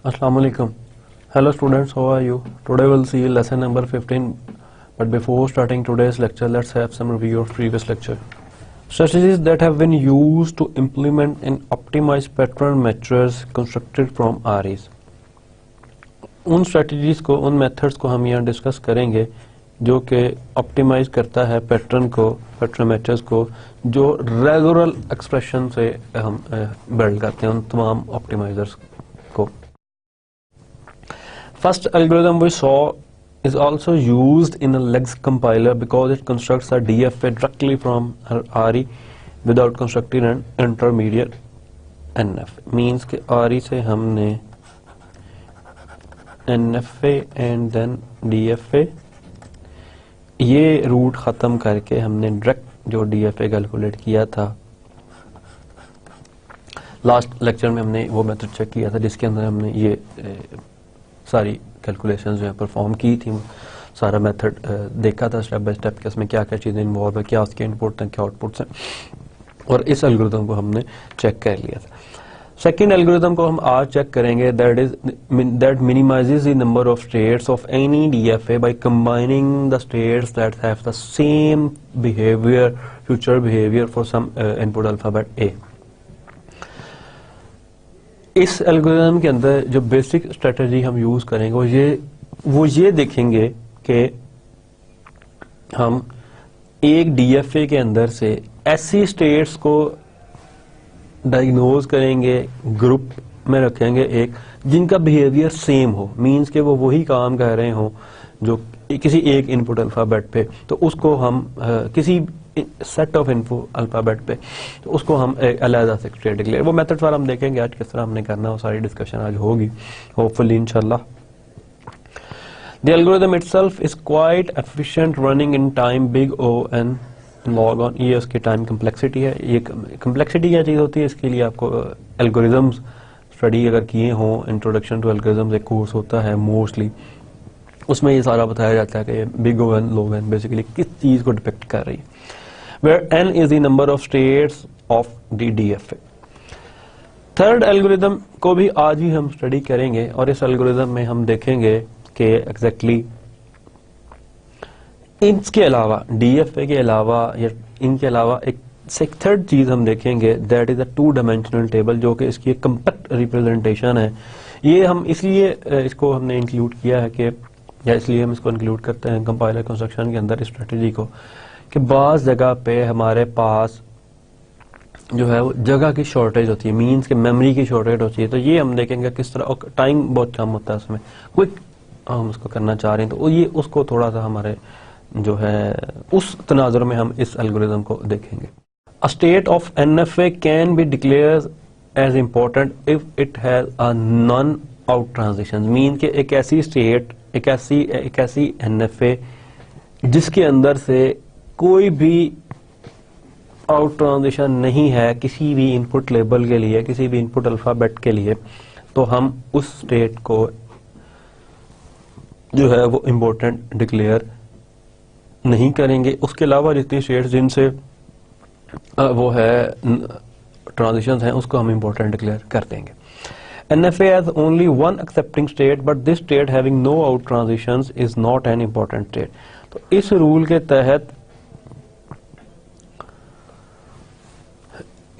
Assalamu alaikum. Hello students, how are you? Today we'll see lesson number 15. But before starting today's lecture, let's have some review of previous lecture. Strategies that have been used to implement and optimize pattern matches constructed from REs. उन strategies को, उन methods को हम यहाँ discuss करेंगे जो कि optimize करता है pattern को, pattern matches को, जो regular expression से हम build करते हैं उन तमाम optimizers को. First algorithm we saw is also used in a legs compiler because it constructs a DFA directly from RE without constructing an intermediate NF. Means कि RE से हमने NFA and then DFA ये root ख़त्म करके हमने direct जो DFA calculate किया था. लास्ट लेक्चर में हमने वो मेथड चेक किया था जिसके अंदर हमने ये सारी कैलकुलेशंस जो है परफॉर्म की थी. सारा मेथड देखा था स्टेप बाय स्टेप कि इसमें क्या क्या चीज़ें इन्वॉल्व है, क्या उसके इनपुट हैं, क्या आउटपुट्स हैं, और इस एल्गोरिथम को हमने चेक कर लिया था. सेकंड एल्गोरिथम को हम आज चेक करेंगे, that minimizes the number of states of any DFA by combining the states that have the same behaviour, future behaviour for some input alphabet A. इस एल्गोरिथम के अंदर जो बेसिक स्ट्रेटजी हम use करेंगे वो ये देखेंगे कि हम एक डीएफए के अंदर से ऐसी स्टेट्स को डायग्नोज करेंगे, ग्रुप में रखेंगे एक, जिनका बिहेवियर सेम हो. मींस के वो वही काम कर रहे हो जो किसी एक इनपुट अल्फाबेट पे, तो उसको हम किसी सेट ऑफ इनपुट अल्फाबेट पे, तो उसको हम अलग से स्टेट डिक्लेयर. वो मेथड वाला हम देखेंगे आज किस तरह हमने करना, वो सारी डिस्कशन आज होगी होपफुली इंशाल्लाह. The algorithm itself is quite efficient running in time big O N log on. ये उसकी टाइम कम्प्लेक्सिटी है. ये कम्प्लेक्सिटी क्या चीज़ होती है, इसके लिए आपको एल्गोरिथम्स स्टडी अगर किए हों, इंट्रोडक्शन टू एल्गोरिथम्स एक कोर्स होता है मोस्टली, उसमें ये सारा बताया जाता है कि big O N log N basically किस चीज़ को डिपेक्ट कर रही है. where n is the number of states of the DFA. Third algorithm को भी आज ही हम स्टडी करेंगे और इस एल्गोरिथम में हम देखेंगे कि एग्जैक्टली इसके अलावा, DFA के अलावा या इनके अलावा एक थर्ड चीज हम देखेंगे, दैट इज अ 2-डायमेंशनल टेबल, जो कि इसकी एक कम्पैक्ट रिप्रेजेंटेशन है. ये हम इसलिए इसको हमने इंक्लूड किया है कि, या इसलिए हम इसको इंक्लूड करते हैं कंपाइलर कंस्ट्रक्शन के अंदर इस स्ट्रेटजी को, कि बाज़ जगह पे हमारे पास जो है वो जगह की शॉर्टेज होती है, मींस के मेमोरी की शॉर्टेज होती है. तो ये हम देखेंगे किस तरह, टाइम बहुत कम होता है उसमें, क्विक हम उसको करना चाह रहे हैं, तो ये उसको थोड़ा सा हमारे जो है उस तनाजुर में हम इस एल्गोरिथम को देखेंगे. A state of NFA can be declared as important if it has a non out transition. Mean के एक ऐसी स्टेट, एक ऐसी NFA जिसके अंदर से कोई भी आउट ट्रांजिशन नहीं है किसी भी इनपुट लेबल के लिए, किसी भी इनपुट अल्फाबेट के लिए, तो हम उस स्टेट को जो है वो इम्पोर्टेंट डिक्लेयर नहीं करेंगे. उसके अलावा जितनी स्टेट्स जिनसे वो है ट्रांजिशंस हैं उसको हम इम्पोर्टेंट डिक्लेयर कर देंगे. NFA has only one accepting state, but this state having no out transitions is not an important state. तो इस रूल के तहत,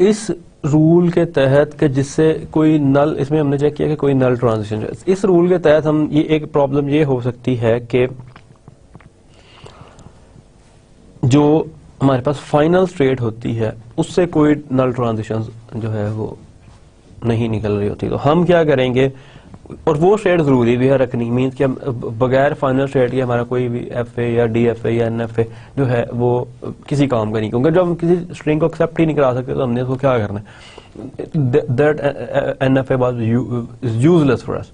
इस रूल के तहत कि जिससे कोई नल, इसमें हमने चेक किया कि कोई नल ट्रांजिशन, इस रूल के तहत हम ये एक प्रॉब्लम ये हो सकती है कि जो हमारे पास फाइनल स्टेट होती है उससे कोई नल ट्रांजिशन जो है वो नहीं निकल रही होती. तो हम क्या करेंगे, और वो स्टेट जरूरी भी है रखनी, मीन्स कि हम बगैर फाइनल स्टेट के हमारा कोई भी FA या DFA या NFA जो है वो किसी काम का नहीं, क्योंकि जब हम किसी स्ट्रिंग को एक्सेप्ट ही नहीं करा सकते तो हमने उसको क्या करना है, that NFA was useless for us.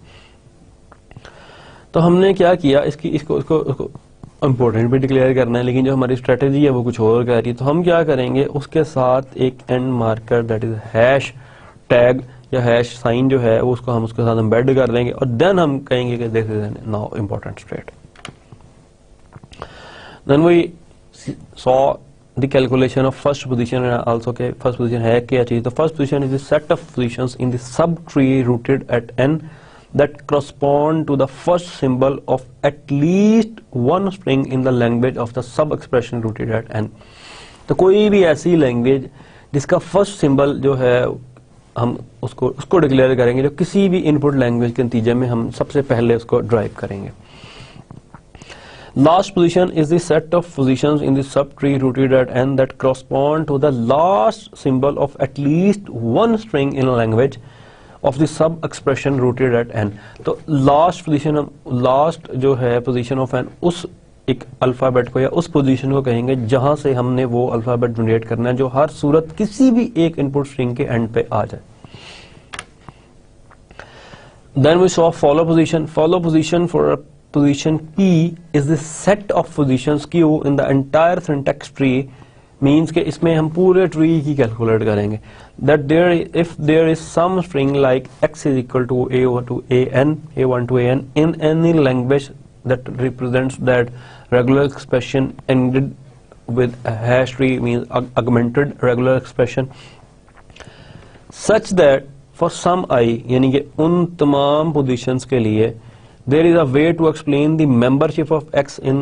तो हमने क्या किया, इसको इम्पोर्टेंट भी डिक्लेयर करना है, लेकिन जो हमारी स्ट्रेटेजी है वो कुछ और कह रही है. तो हम क्या करेंगे, उसके साथ एक and marker that is hash tag या हैश साइन जो है वो उसको हम उसके साथ एम्बेड कर देंगे, और देन हम कहेंगे कि this is now important state. Then we saw the calculation of first position and also के फर्स्ट पोजीशन है क्या चीज. The first position is the set of positions in the subtree rooted at n that correspond to the first symbol of at least one string in the language of the sub expression rooted at n। तो कोई भी ऐसी language जिसका first symbol जो है हम उसको declare करेंगे, जो किसी भी इनपुट लैंग्वेज के नतीजे में हम सबसे पहले उसको ड्राइव करेंगे। Last position is the set of positions in the subtree rooted at n that correspond to the last symbol of at least one string in a language of the sub expression rooted at n। तो last position, last जो है position of n, उस एक alphabet को या उस position को कहेंगे जहां से हमने वो अल्फाबेट जनरेट करना है जो हर सूरत किसी भी एक इनपुट स्ट्रिंग के एंड पे आ जाए। Then we saw follow position। Follow position for a position P is the set of positions Q in the entire syntax tree, means कि इसमें हम पूरे ट्री की कैलकुलेट करेंगे। That there, if there is some string like x is equal to a1 to an in any language that represents that regular expression ended with a hash tree, means augmented regular expression, such that for some I, यानी कि उन तमाम positions के लिए there is a way to explain the membership of x in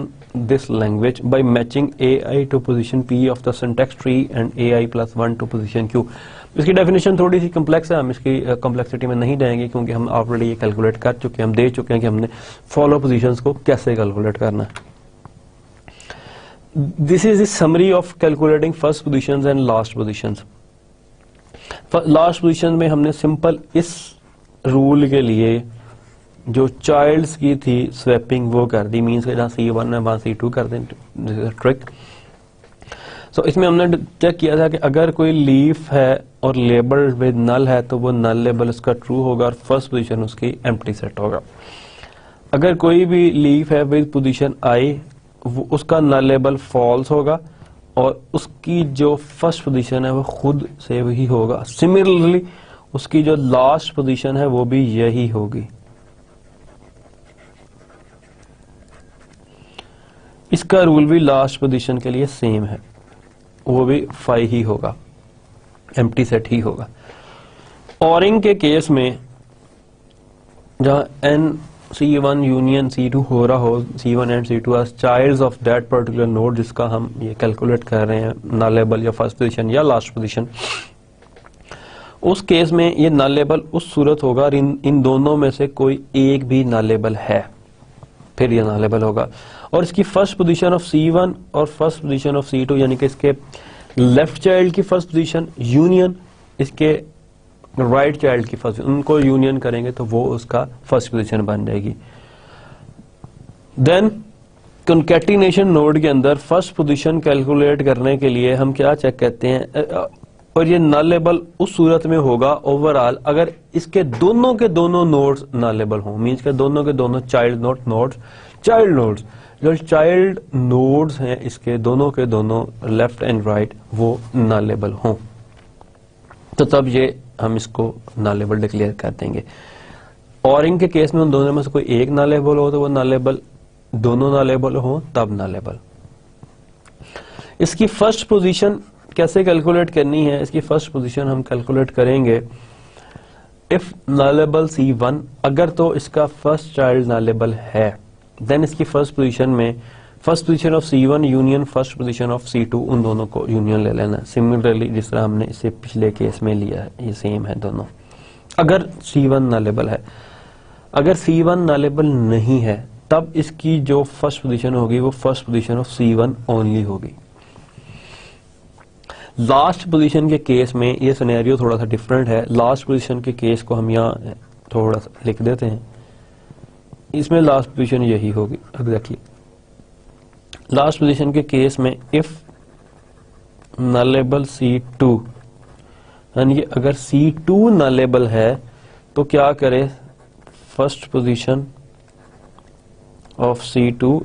this language by matching ai to position p of the syntax tree and ai plus 1 to position q। इसकी definition थोड़ी C complex है, हम इसकी complexity में नहीं जाएंगे क्योंकि हम ऑलरेडी ये कैलकुलेट कर चुके हैं, हम दे चुके हैं कि हमने फॉलो पोजीशंस को कैसे कैलकुलेट करना है। This is the summary of calculating first positions and last positions. Last position में हमने सिंपल इस रूल के लिए जो चाइल्ड्स की थी स्वैपिंग वो कर दी, मीन्स जहाँ C1 है वहाँ C2 कर दें, ट्रिक। सो इसमें हमने चेक किया था कि अगर कोई लीफ है और लेबल विद नल है तो वो नल लेबल उसका ट्रू होगा और फर्स्ट पोजीशन उसकी एम्प्टी सेट होगा। अगर कोई भी लीफ है विद पोजीशन I, वो उसका नल लेबल फॉल्स होगा और उसकी जो फर्स्ट पोजीशन है वो खुद से वही होगा। सिमिलरली उसकी जो लास्ट पोजीशन है वो भी यही होगी। इसका रूल भी लास्ट पोजीशन के लिए सेम है, वो भी 5 ही होगा, एम्प्टी सेट ही होगा। ऑरिंग के केस में जहां n C1 यूनियन C2 हो रहा हो, C1 and C2 as childs of that particular node जिसका हम ये कैलकुलेट कर रहे हैं, नल लेबल या फर्स्ट पोजीशन या लास्ट पोजीशन, उस केस में ये नल लेबल उस सूरत होगा इन दोनों में से कोई एक भी नल लेबल है, फिर ये नल लेबल होगा। और इसकी फर्स्ट पोजीशन ऑफ C1 और फर्स्ट पोजीशन ऑफ C2 यानी कि इसके लेफ्ट चाइल्ड की फर्स्ट पोजीशन यूनियन इसके राइट चाइल्ड की फर्स्ट, उनको यूनियन करेंगे तो वो उसका फर्स्ट पोजीशन बन जाएगी। देन कॉन्कैटिनेशन नोड के अंदर फर्स्ट पोजीशन कैलकुलेट करने के लिए हम क्या चेक करते हैं, और ये नल लेबल उस सूरत में होगा ओवरऑल अगर इसके दोनों के दोनों नोड्स नल लेबल हों, मींस के दोनों के दोनों चाइल्ड नोड्स जो चाइल्ड नोड्स हैं इसके दोनों के दोनों लेफ्ट एंड राइट वो नल लेबल हों, तो तब ये हम इसको नल लेबल डिक्लेयर कर देंगे। ऑरिंग के केस में उन दोनों में से कोई एक नल लेबल हो तो वो नल लेबल, दोनों नल लेबल हो तब नल लेबल। इसकी फर्स्ट पोजीशन कैसे कैलकुलेट करनी है, इसकी फर्स्ट पोजीशन हम कैलकुलेट करेंगे इफ नल लेबल C1, अगर तो इसका फर्स्ट चाइल्ड नल लेबल है, देन इसकी फर्स्ट पोजीशन में first position of C1 union first position of C2, उन दोनों को यूनियन ले लेना। सिमिलरली जिस तरह हमने इसे पिछले केस में लिया है ये सेम है दोनों। अगर C1 नल लेबल है, अगर C1 नल लेबल नहीं है तब इसकी जो फर्स्ट पोजीशन होगी वो first position of C1 only होगी। लास्ट पोजीशन के केस में ये सिनेरियो थोड़ा सा डिफरेंट है। लास्ट पोजीशन के केस को हम यहाँ थोड़ा सा लिख देते हैं, इसमें लास्ट पोजीशन यही होगी एग्जैक्टली। लास्ट पोजीशन के केस में इफ नल लेबल C2, यानी अगर C2 नल लेबल है तो क्या करे, first position of C2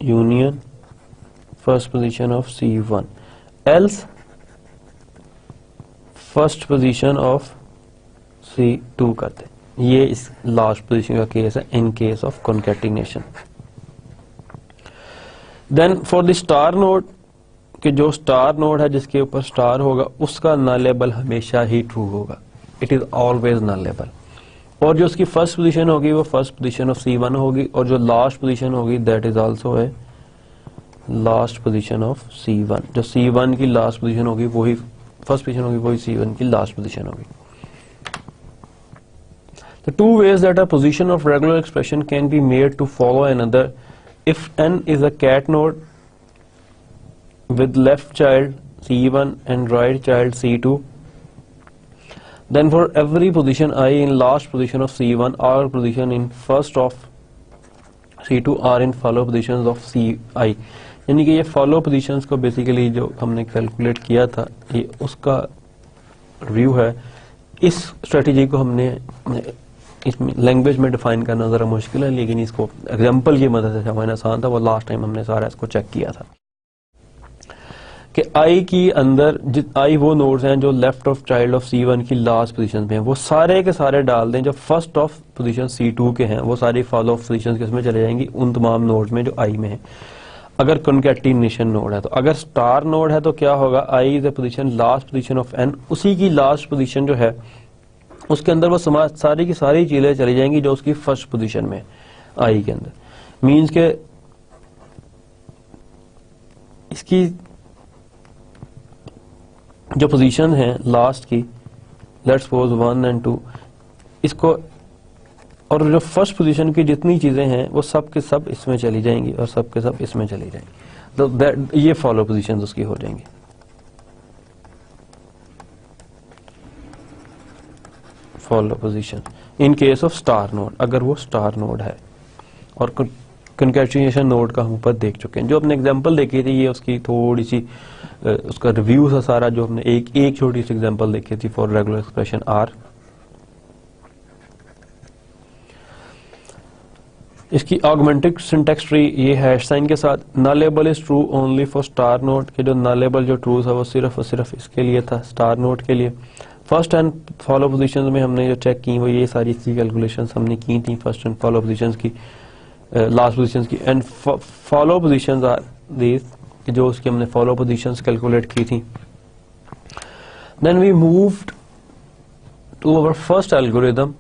union first position of C1, else first position of C2 करते। ये इस लास्ट पोजीशन का केस है in case of concatenation. Then for the star node, कि जो स्टार नोड है जिसके ऊपर स्टार होगा उसका नल लेबल हमेशा ही ट्रू होगा, it is always null label. और जो उसकी फर्स्ट पोजीशन होगी वो फर्स्ट पोजीशन ऑफ C1 होगी, और जो लास्ट पोजीशन होगी दैट इज आल्सो है लास्ट पोजीशन ऑफ C1। जो C1 की लास्ट पोजीशन होगी वही फर्स्ट पोजीशन होगी, वही C1 की लास्ट पोजीशन होगी। The two ways that a position of regular expression can be made to follow another: if n is a cat node with left child C1 and right child C2, then for every position I in last position of C1 or position in first of C2 are in follow positions of Ci। यानी कि ये follow positions को basically जो हमने calculate किया था ये उसका रिव्यू है। इस स्ट्रेटेजी को हमने इसमें लैंग्वेज में डिफाइन करना ज़रा मुश्किल है, लेकिन इसको एग्जांपल की मदद से समझना आसान था। वो लास्ट टाइम हमने सारा इसको चेक किया था कि आई की अंदर आई वो नोड्स हैं जो left of child of C1 की लास्ट पोजीशन में हैं, वो सारे के सारे डाल दें। जो फर्स्ट ऑफ पोजीशन C2 के हैं वो सारी फॉलो ऑफ पोजीशन किसमें चले जाएंगी, उन तमाम नोड्स में जो आई में है। अगर कॉन्कैटिनेशन नोड है तो, अगर स्टार नोड है तो क्या होगा, i is a position last position of n, उसी की लास्ट पोजीशन जो है उसके अंदर वो सारी की सारी चीजें चली जाएंगी जो उसकी फर्स्ट पोजीशन में आई के अंदर। मींस के इसकी जो पोजीशन है लास्ट की, लेट्स सपोज 1 और 2, इसको और जो फर्स्ट पोजीशन की जितनी चीजें हैं वो सब के सब इसमें चली जाएंगी और सब के सब इसमें चली जाएंगी। तो ये फॉलो पोजीशंस उसकी हो जाएंगी। Follow position in case of star node, अगर वो स्टार नोड है। और कॉन्कैटिनेशन नोड का हम ऊपर देख चुके हैं। जो अपने एग्जांपल देखी थी ये उसकी थोड़ी सी उसका रिव्यू था सारा, जो हमने एक छोटी सी एग्जांपल देखी थी फॉर रेगुलर एक्सप्रेशन आर। इसकी ऑगमेंटेड सिंटैक्स ट्री ये हैश साइन के साथ, nullable is true only for star node के जो nullable जो ट्रू था वो सिर्फ और सिर्फ इसके लिए था, स्टार नोड के लिए। फर्स्ट एंड फॉलो पोजीशंस में हमने जो चेक की वो ये सारी इसकी कैलकुलेशंस हमने की थी, फर्स्ट एंड फॉलो पोजीशंस की, लास्ट पोजीशंस की। And follow positions are these, जो उसकी हमने फॉलो पोजीशंस कैलकुलेट की थी। Then we moved to our first algorithm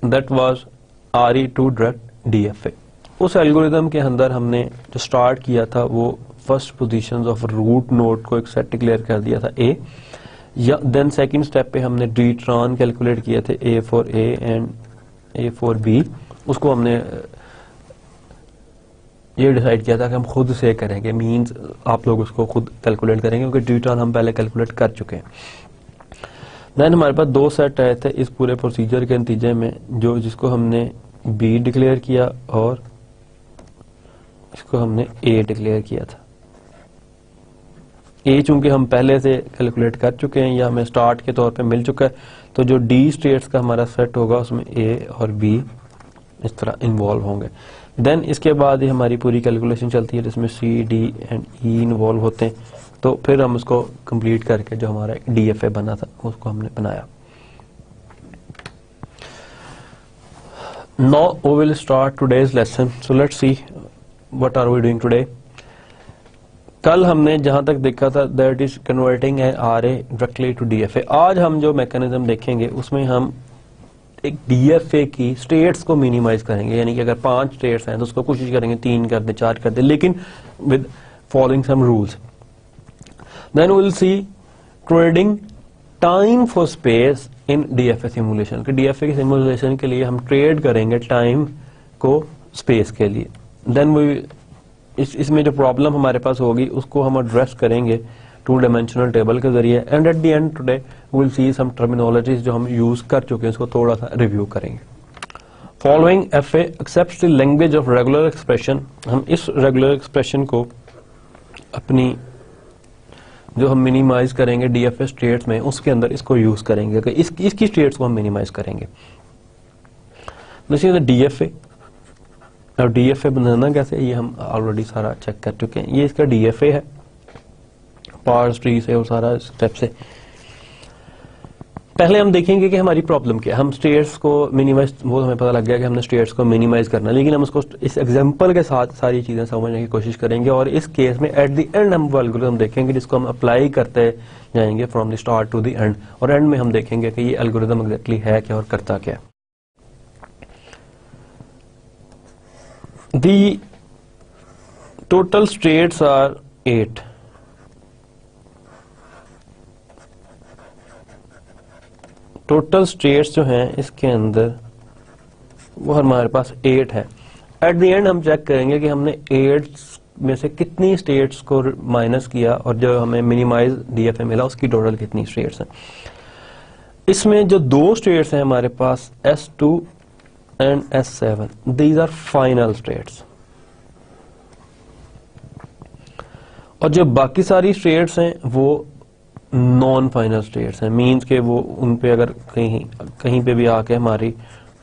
that was RE2 direct DFA। उस एल्गोरिथम के अंदर हमने जो स्टार्ट किया था वो first positions of root node को एक सेट डिक्लेयर कर दिया था A, या देन सेकंड स्टेप पे हमने D-tron कैलकुलेट किए थे A for A and A for B। उसको हमने ये डिसाइड किया था कि हम खुद से करेंगे, मींस आप लोग उसको खुद कैलकुलेट करेंगे क्योंकि D-tron हम पहले कैलकुलेट कर चुके हैं। देन हमारे पास दो सेट आए थे इस पूरे प्रोसीजर के नतीजे में, जो जिसको हमने B डिक्लेयर किया और इसको हमने A डिक्लेयर किया था। A चूंकि हम पहले से कैलकुलेट कर चुके हैं या हमें स्टार्ट के तौर पे मिल चुका है, तो जो D स्टेट्स का हमारा सेट होगा उसमें A और B इस तरह इन्वॉल्व होंगे। देन इसके बाद ही हमारी पूरी कैलकुलेशन चलती है जिसमें C, D and E involve होते हैं। तो फिर हम उसको कंप्लीट करके जो हमारा DFA बना था उसको हमने बनाया। Now we will start today's lesson. So let's see what are we doing today. कल हमने जहां तक देखा था that is converting an array directly to DFA। आज हम जो मैकेनिज्म देखेंगे उसमें हम एक DFA की स्टेट्स को मिनिमाइज करेंगे, यानी कि अगर 5 स्टेट्स हैं तो उसको कोशिश करेंगे 3 कर दे, 4 कर दे, लेकिन with following some rules. Then we will see trading time for space in DFA simulation के। DFA की सिमुलेशन के लिए हम ट्रेड करेंगे टाइम को स्पेस के लिए। देन इसमें जो प्रॉब्लम हमारे पास होगी उसको हम एड्रेस करेंगे 2 डायमेंशनल टेबल के जरिए। And at the end today we will see some terminologies जो हम यूज कर चुके हैं, उसको थोड़ा सा रिव्यू करेंगे। Following FA accepts the language of regular expression. हम इस रेगुलर एक्सप्रेशन को अपनी जो हम मिनिमाइज करेंगे DFA स्टेट्स में उसके अंदर इसको यूज करेंगे कि इसकी स्टेट्स को हम मिनिमाइज करेंगे। This is the DFA। अब DFA बनाना कैसे, ये हम ऑलरेडी सारा चेक कर चुके हैं। ये इसका DFA है, पार्स ट्री से और सारा स्टेप से। पहले हम देखेंगे कि हमारी प्रॉब्लम क्या है। हम स्टेट्स को मिनिमाइज, वो हमें पता लग गया कि हमने स्टेट्स को मिनिमाइज करना, लेकिन हम उसको इस एग्जांपल के साथ सारी चीजें समझने की कोशिश करेंगे। और इस केस में एट द एंड हम वो एल्गोरिथम देखेंगे जिसको हम अप्लाई करते जाएंगे from the start to the end. और एंड में हम देखेंगे कि ये एल्गोरिथम एग्जैक्टली है क्या और करता क्या है। The total states are 8. Total states जो हैं इसके अंदर वो हमारे पास 8 है। एट द एंड हम चेक करेंगे कि हमने 8 में से कितनी स्टेट्स को माइनस किया और जो हमें मिनिमाइज डीएफए मिला उसकी टोटल कितनी स्टेट्स हैं। इसमें जो दो स्टेट्स हैं हमारे पास S2 and S7, these are final states, और जो बाकी सारी स्टेट्स हैं वो नॉन फाइनल स्टेट्स हैं। मीन्स के वो उन पे अगर कहीं पे भी आके हमारी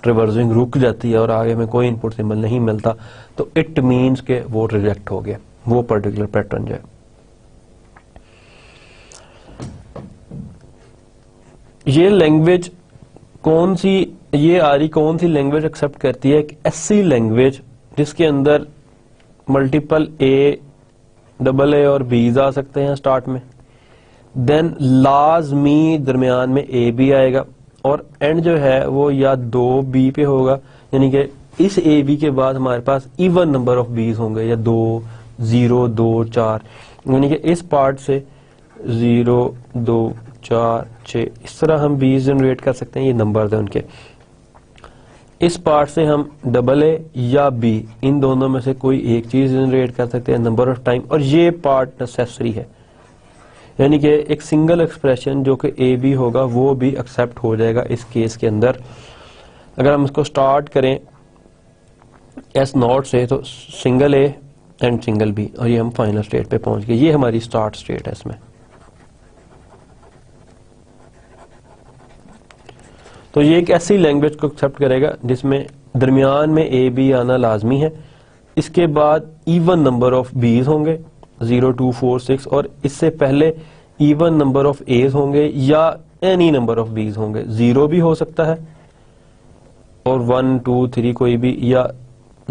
ट्रिवर्सिंग रुक जाती है और आगे में कोई इनपुट सिंबल नहीं मिलता तो इट मीन्स के वो रिजेक्ट हो गया, वो पर्टिकुलर पैटर्न जो है। ये लैंग्वेज कौन सी, ये आरी कौन सी लैंग्वेज एक्सेप्ट करती है? एक ऐसी लैंग्वेज जिसके अंदर मल्टीपल ए, डबल ए और बीज आ सकते हैं स्टार्ट में, देन लाजमी दरमियान में ए भी आएगा और एंड जो है वो या 2B पे होगा, यानी कि इस ए बी के बाद हमारे पास इवन नंबर ऑफ बीज होंगे, या 2, 0, 2, 4, यानी कि इस पार्ट से 0, 2, 4, 6 इस तरह हम बीज जनरेट कर सकते हैं। ये नंबर है उनके। इस पार्ट से हम डबल ए या बी इन दोनों में से कोई एक चीज जनरेट कर सकते हैं नंबर ऑफ टाइम, और ये पार्ट नेसेसरी है, यानी कि एक सिंगल एक्सप्रेशन जो कि ए बी होगा वो भी एक्सेप्ट हो जाएगा इस केस के अंदर। अगर हम इसको स्टार्ट करें S0 से तो single A and single B, और ये हम फाइनल स्टेट पे पहुंच गए। ये हमारी स्टार्ट स्टेट है इसमें। तो ये एक ऐसी लैंग्वेज को एक्सेप्ट करेगा जिसमें दरमियान में ए बी आना लाजमी है, इसके बाद इवन नंबर ऑफ बीज होंगे 0, 2, 4, 6, और इससे पहले इवन नंबर ऑफ एज होंगे या एनी नंबर ऑफ बीज होंगे। 0 भी हो सकता है और 1, 2, 3 कोई भी, या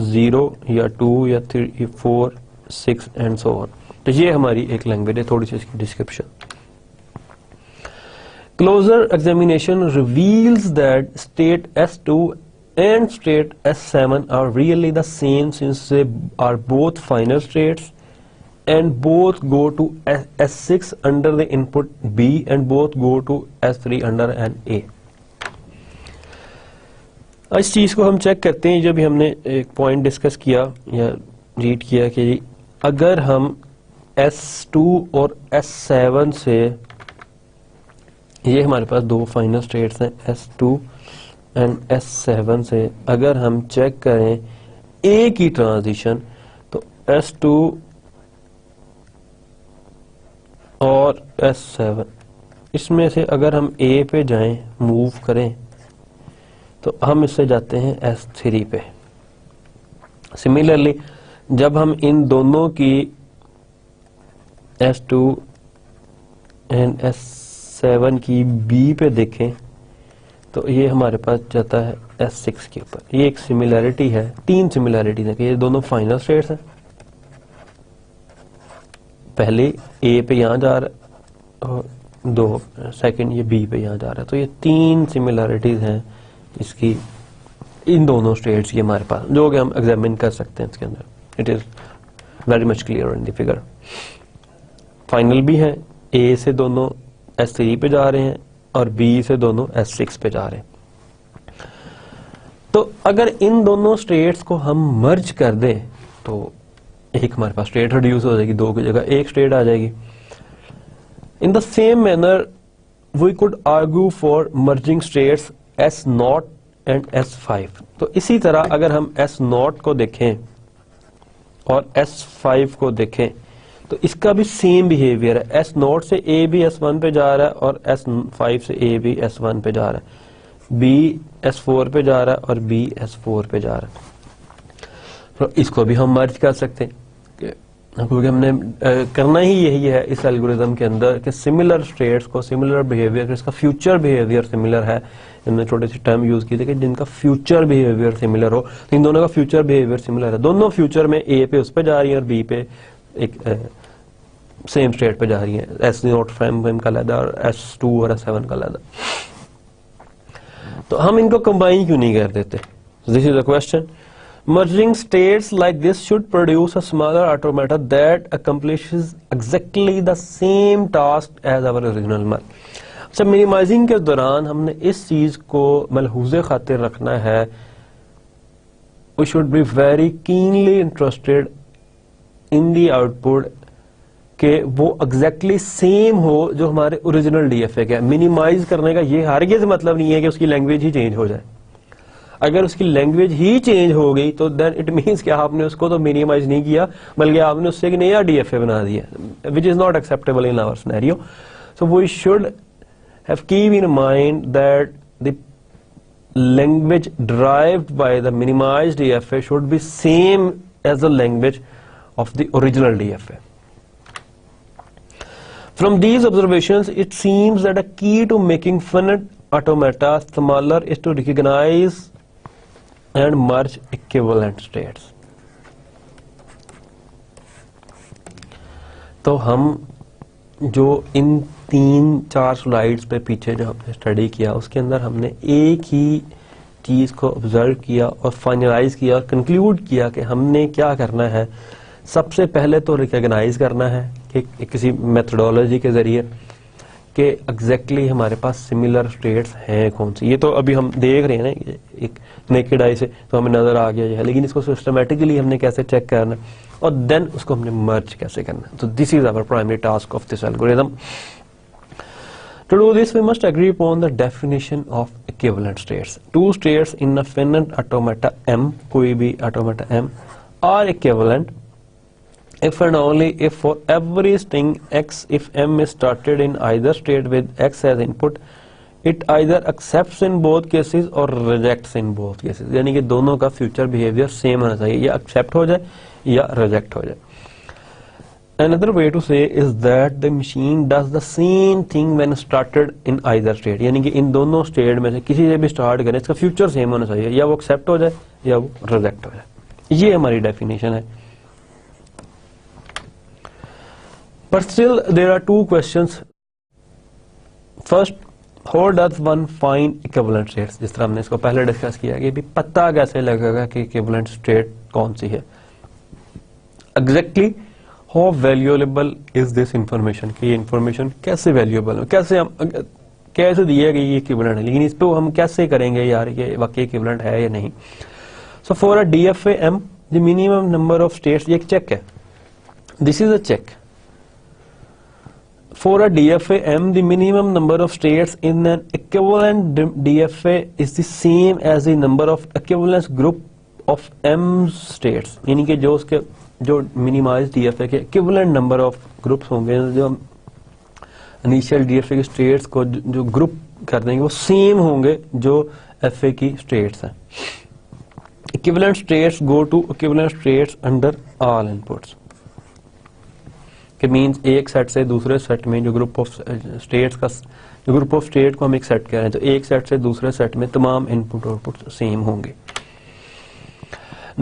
0 या 2 या 3, 4, 6 एंड सो ऑन। तो ये हमारी एक लैंग्वेज है। थोड़ी सी इसकी description. Closer examination reveals that state S2 and state S7 are really the same since they are both final states and both go to S6 under the input B and both go to S3 under an A। इस चीज को हम check करते हैं जब हमने एक point discuss किया या रीड किया कि अगर हम S2 और S7 से, ये हमारे पास दो फाइनल स्टेट्स हैं S2 एंड S7 से, अगर हम चेक करें A की ट्रांजिशन तो S2 और S7 इसमें से अगर हम A पे जाएं, मूव करें, तो हम इससे जाते हैं S3 पे। सिमिलरली जब हम इन दोनों की S2 एंड S7 की B पे देखें तो ये हमारे पास जाता है S6 के ऊपर। ये एक सिमिलैरिटी है, तीन सिमिलैरिटीज है कि ये दोनों फाइनल स्टेट्स हैं। पहले A पे यहाँ जा रहा है और सेकंड ये B पे यहाँ जा रहा है। तो ये तीन सिमिलैरिटीज हैं इसकी, इन दोनों स्टेट्स की हमारे पास, जो कि हम एग्जामिन कर सकते हैं इसके अंदर। It is very much clear in the figure. Final भी है, A से दोनों S3 पे जा रहे हैं और B से दोनों S6 पे जा रहे हैं। तो अगर इन दोनों स्टेट्स को हम मर्ज कर दें तो एक हमारे पास स्टेट रिड्यूस हो जाएगी, दो की जगह एक स्टेट आ जाएगी। In the same manner we could argue for merging states S0 and S5। तो इसी तरह अगर हम S0 को देखें और S5 को देखें तो इसका भी सेम बिहेवियर है। S0 से A भी S1 पे जा रहा है और S5 से A भी S1 पे जा रहा है, B S4 पे जा रहा है और B S4 पे जा रहा है। तो इसको भी हम मर्ज कर सकते हैं क्योंकि हमने करना ही यही है इस एल्गोरिथम के अंदर कि सिमिलर स्टेट्स को, सिमिलर बिहेवियर, इसका फ्यूचर बिहेवियर सिमिलर है। हमने छोटे से टर्म यूज किए थे कि जिनका फ्यूचर बिहेवियर सिमिलर हो, तो इन दोनों का फ्यूचर बिहेवियर सिमिलर है। दोनों फ्यूचर में A पे उस पे जा रही है और B पे एक सेम स्टेट पे जा रही है। S0 फ्रेम का अलग और S2 और S7 का अलग। तो हम इनको कंबाइन क्यों नहीं कर देते? This is a question. Merging states like this should produce a smaller automata that accomplishes exactly the same task as our original merge. अच्छा, मिनिमाइजिंग के दौरान हमने इस चीज को मलहूज़े खातिर रखना है, we should be very keenly interested in the output कि वो एग्जैक्टली सेम हो जो हमारे ओरिजिनल डीएफए का है। मिनिमाइज करने का ये हरगिज़ मतलब नहीं है कि उसकी लैंग्वेज ही चेंज हो जाए। अगर उसकी लैंग्वेज ही चेंज हो गई तो देन इट मींस कि आपने उसको तो मिनिमाइज नहीं किया, बल्कि आपने उससे एक नया डीएफए बना दिया, which is not acceptable in our scenario. So we should have keep in mind that the language derived by the minimized DFA should be same as the language of the original DFA. From these observations, it seems that a key to making finite automata smaller is to recognize and merge equivalent states. तो हम जो इन 3-4 slides पे पीछे जो हमने study किया उसके अंदर हमने एक ही चीज को ऑब्जर्व किया और फाइनलाइज किया और कंक्लूड किया कि हमने क्या करना है। सबसे पहले तो रिकॉग्नाइज करना है कि किसी मेथडोलॉजी के जरिए कि एग्जैक्टली हमारे पास सिमिलर स्टेट्स हैं कौन सी। ये तो अभी हम देख रहे हैं ना एक नेकेड आई से, तो हमें नजर आ गया है, लेकिन इसको सिस्टमैटिकली हमने कैसे चेक करना और देन उसको हमने मर्ज कैसे करना। तो this is our primary task of this algorithm. To do this, we must agree upon the definition of equivalent states. Two states in a finite automata M, कोई भी automata M, are equivalent if and only if for every string x, if M is started in either state with x as input, it either accepts in both cases or rejects in both cases. यानी कि दोनों का future behavior same होना चाहिए, या accept हो जाए या reject हो जाए। Another way to say is that the machine does the same thing when started in either state. यानी कि इन दोनों स्टेट में से किसी से भी स्टार्ट करें इसका फ्यूचर सेम होना चाहिए, या वो एक्सेप्ट हो जाए या वो रिजेक्ट हो जाए। ये हमारी डेफिनेशन है। But still there are two questions. First, how does one find equivalent states? जिस तरह हमने इसको पहले डिस्कस किया कि भी पता कैसे लगेगा कि equivalent state कौन सी है। Exactly how valuable is this information? कि ये information कैसे valuable है, कैसे हम कैसे दिया कि ये equivalent है, लेकिन इस पे हम कैसे करेंगे यार ये वाकई equivalent है या नहीं। So for a DFA M, the minimum number of states, ये एक check है, this is a check. For a DFA M, the minimum number of states in an equivalent DFA is the same as the number of equivalence group of M states. यानी कि जो उसके जो minimise DFA के equivalent number of groups होंगे, जो initial DFA के states को जो ग्रुप कर देंगे वो सेम होंगे जो एफए की स्टेट्स हैं। Equivalent states go to equivalent states under all inputs, कि मींस एक सेट से दूसरे सेट में जो ग्रुप ऑफ स्टेट्स का जो ग्रुप ऑफ स्टेट को हम एक सेट कह रहे हैं, तो एक सेट से दूसरे सेट में तमाम इनपुट आउटपुट सेम होंगे।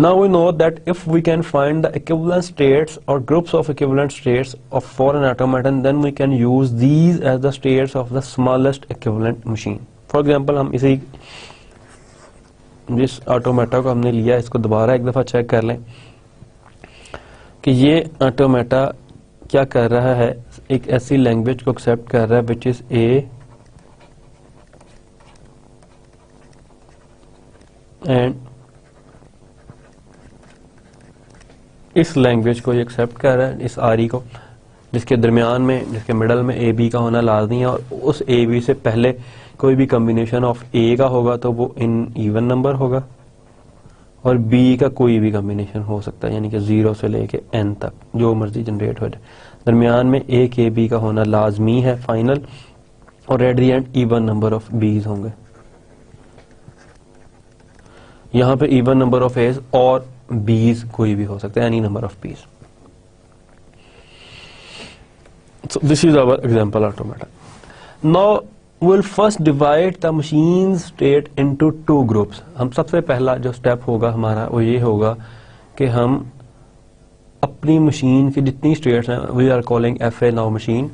Now we know that if we can find the equivalent states or groups of equivalent states of for an automaton, then we can use these as the states of the smallest equivalent machine. For example, हम इसी जिस automata को हमने लिया इसको दोबारा एक दफा चेक कर लें कि ये ऑटोमेटा क्या कर रहा है, एक ऐसी लैंग्वेज को एक्सेप्ट कर रहा है विच इज ए एंड इस लैंग्वेज को ये एक्सेप्ट कर रहा है, इस आरी को, जिसके दरमियान में जिसके मिडल में ए बी का होना लाजमी है, और उस ए बी से पहले कोई भी कॉम्बिनेशन ऑफ ए का होगा तो वो इन इवन नंबर होगा, और बी का कोई भी कॉम्बिनेशन हो सकता है, यानी कि 0 से लेके n तक जो मर्जी जनरेट हो जाए। दरमियान में एक ए बी का होना लाजमी है फाइनल, और eight the and even number of बीज होंगे। यहाँ पे इवन नंबर ऑफ एज और बीज कोई भी हो सकता है, एनी नंबर ऑफ बीज। So this is our example automata. Now we'll first divide the machine state into two groups. हम सबसे पहला जो स्टेप होगा हमारा वो ये होगा कि हम अपनी मशीन की जितनी स्टेट्स हैं, we are calling FA now machine,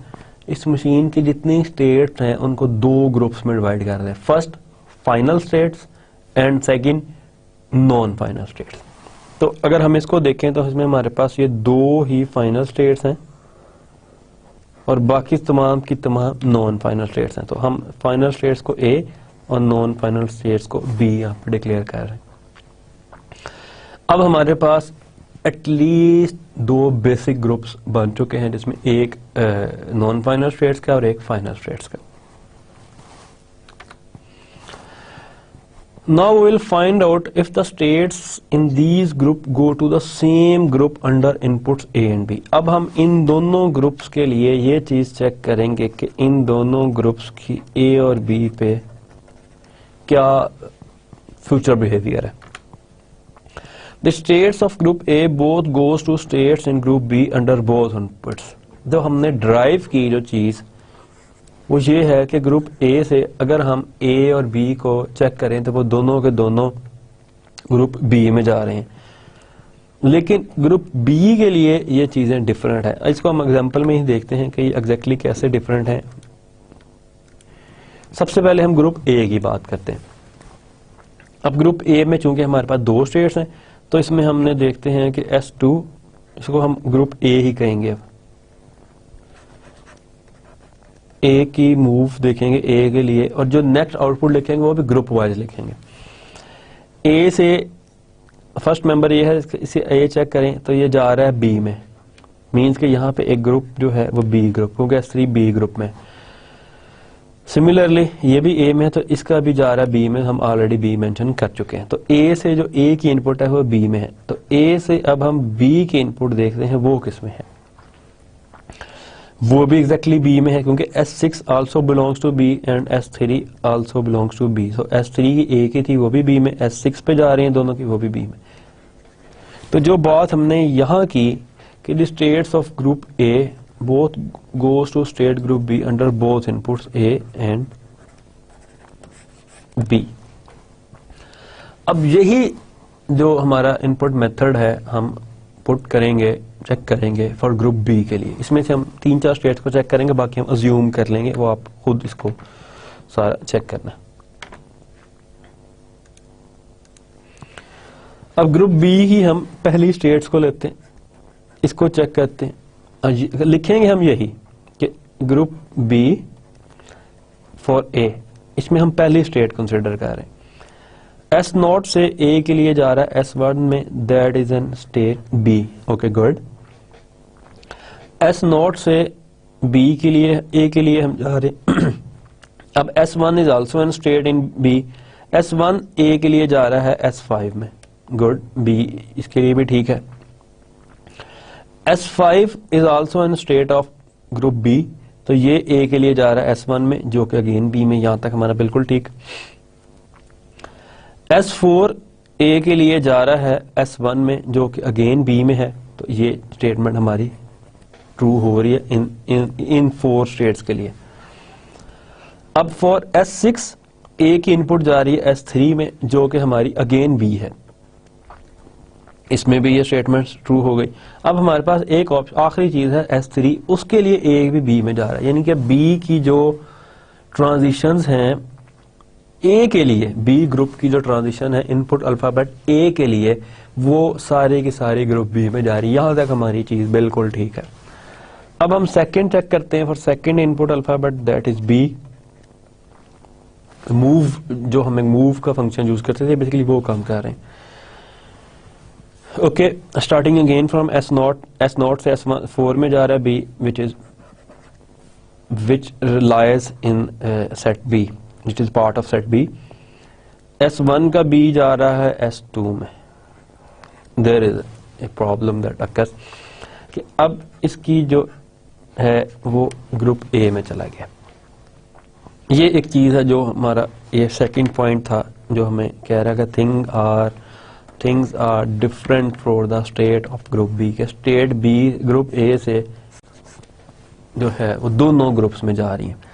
इस मशीन की जितनी स्टेट्स हैं उनको दो ग्रुप्स में डिवाइड कर रहे हैं। First final states and second non final states. तो अगर हम इसको देखें तो इसमें हमारे पास ये दो ही फाइनल स्टेट्स हैं और बाकी तमाम की तमाम नॉन फाइनल स्टेट्स हैं। तो हम फाइनल स्टेट्स को ए और नॉन फाइनल स्टेट्स को बी यहाँ पर डिक्लेयर कर रहे हैं। अब हमारे पास एटलीस्ट दो बेसिक ग्रुप्स बन चुके हैं, जिसमें एक नॉन फाइनल स्टेट्स का और एक फाइनल स्टेट्स का। Now we will find out if the states in these group go to the same group under inputs A and B। अब हम इन दोनों ग्रुप्स के लिए ये चीज चेक करेंगे कि इन दोनों ग्रुप्स की A और B पे क्या फ्यूचर बिहेवियर है। The states of group A both goes to states in group B under both inputs। जो हमने ड्राइव की जो चीज वो ये है कि ग्रुप ए से अगर हम ए और बी को चेक करें तो वो दोनों के दोनों ग्रुप बी में जा रहे हैं, लेकिन ग्रुप बी के लिए ये चीजें डिफरेंट है। इसको हम एग्जांपल में ही देखते हैं कि ये एग्जैक्टली कैसे डिफरेंट है। सबसे पहले हम ग्रुप ए की बात करते हैं। अब ग्रुप ए में चूंकि हमारे पास दो स्टेट्स हैं तो इसमें हमने देखते हैं कि S2, इसको हम ग्रुप ए ही कहेंगे। अब ए की मूव देखेंगे ए के लिए और जो नेक्स्ट आउटपुट लिखेंगे वो भी ग्रुप वाइज लिखेंगे। ए से फर्स्ट मेंबर ये है, इसे ए चेक करें तो ये जा रहा है बी में, मींस कि यहाँ पे एक ग्रुप जो है वो बी ग्रुप, क्योंकि S3 बी ग्रुप में। सिमिलरली ये भी ए में है तो इसका भी जा रहा है बी में, हम ऑलरेडी बी मेंशन कर चुके हैं। तो ए से जो ए की इनपुट है वो बी में है, तो ए से अब हम बी की इनपुट देखते हैं वो किस में है। वो भी एग्जैक्टली बी में है, क्योंकि S6 also belongs to B and S3 also belongs to B. So S3 की ए की थी वो भी बी में, S6 पे जा रहे हैं दोनों की, वो भी बी में। तो जो बात हमने यहाँ की कि the states of group A both goes to state group B under both inputs A and B. अब यही जो हमारा इनपुट मेथड है हम पुट करेंगे, चेक करेंगे फॉर ग्रुप बी के लिए। इसमें से हम 3-4 स्टेट्स को चेक करेंगे, बाकी हम अज्यूम कर लेंगे, वो आप खुद इसको सारा चेक करना। अब ग्रुप बी ही हम पहली स्टेट्स को लेते हैं, इसको चेक करते हैं। लिखेंगे हम यही कि ग्रुप बी फॉर ए, इसमें हम पहली स्टेट कंसिडर कर रहे हैं। S0 से A के लिए जा रहा है S1 में, that is an state B। Okay good. S0 से B के लिए A के लिए हम जा रहे हैं। अब S1 is also an state in B। S1 A के लिए जा रहा है S5 में, गुड। B इसके लिए भी ठीक है। S5 is also an state of group B, तो ये A के लिए जा रहा है S1 में, जो कि अगेन B में। यहां तक हमारा बिल्कुल ठीक। S4 A के लिए जा रहा है S1 में, जो कि अगेन B में है, तो ये स्टेटमेंट हमारी ट्रू हो रही है इन 4 स्टेट्स के लिए। अब फॉर S6 A की इनपुट जा रही है S3 में, जो कि हमारी अगेन B है, इसमें भी ये स्टेटमेंट ट्रू हो गई। अब हमारे पास एक आखिरी चीज है S3, उसके लिए A भी B में जा रहा है, यानी कि B की जो ट्रांजिशंस हैं ए के लिए, बी ग्रुप की जो ट्रांजिशन है इनपुट अल्फाबेट ए के लिए, वो सारे की सारी ग्रुप बी में जा रही है। यहां तक हमारी चीज बिल्कुल ठीक है। अब हम सेकंड चेक करते हैं for second input alphabet, that is B. Move, जो हमें मूव का फंक्शन यूज करते थे, बेसिकली वो काम कर रहे हैं। Okay, starting again from S0 से S4 में जा रहा है B, which relies in set B, which is part of set B। S1 का B जा रहा है S2 में। There is a problem that occurs कि अब इसकी जो है वो ग्रुप A में चला गया। ये एक चीज है जो हमारा ये सेकंड पॉइंट था, जो हमें कह रहा है कि things are different for the state of group B, के स्टेट B ग्रुप A से जो है वो दोनों ग्रुप्स में जा रही है।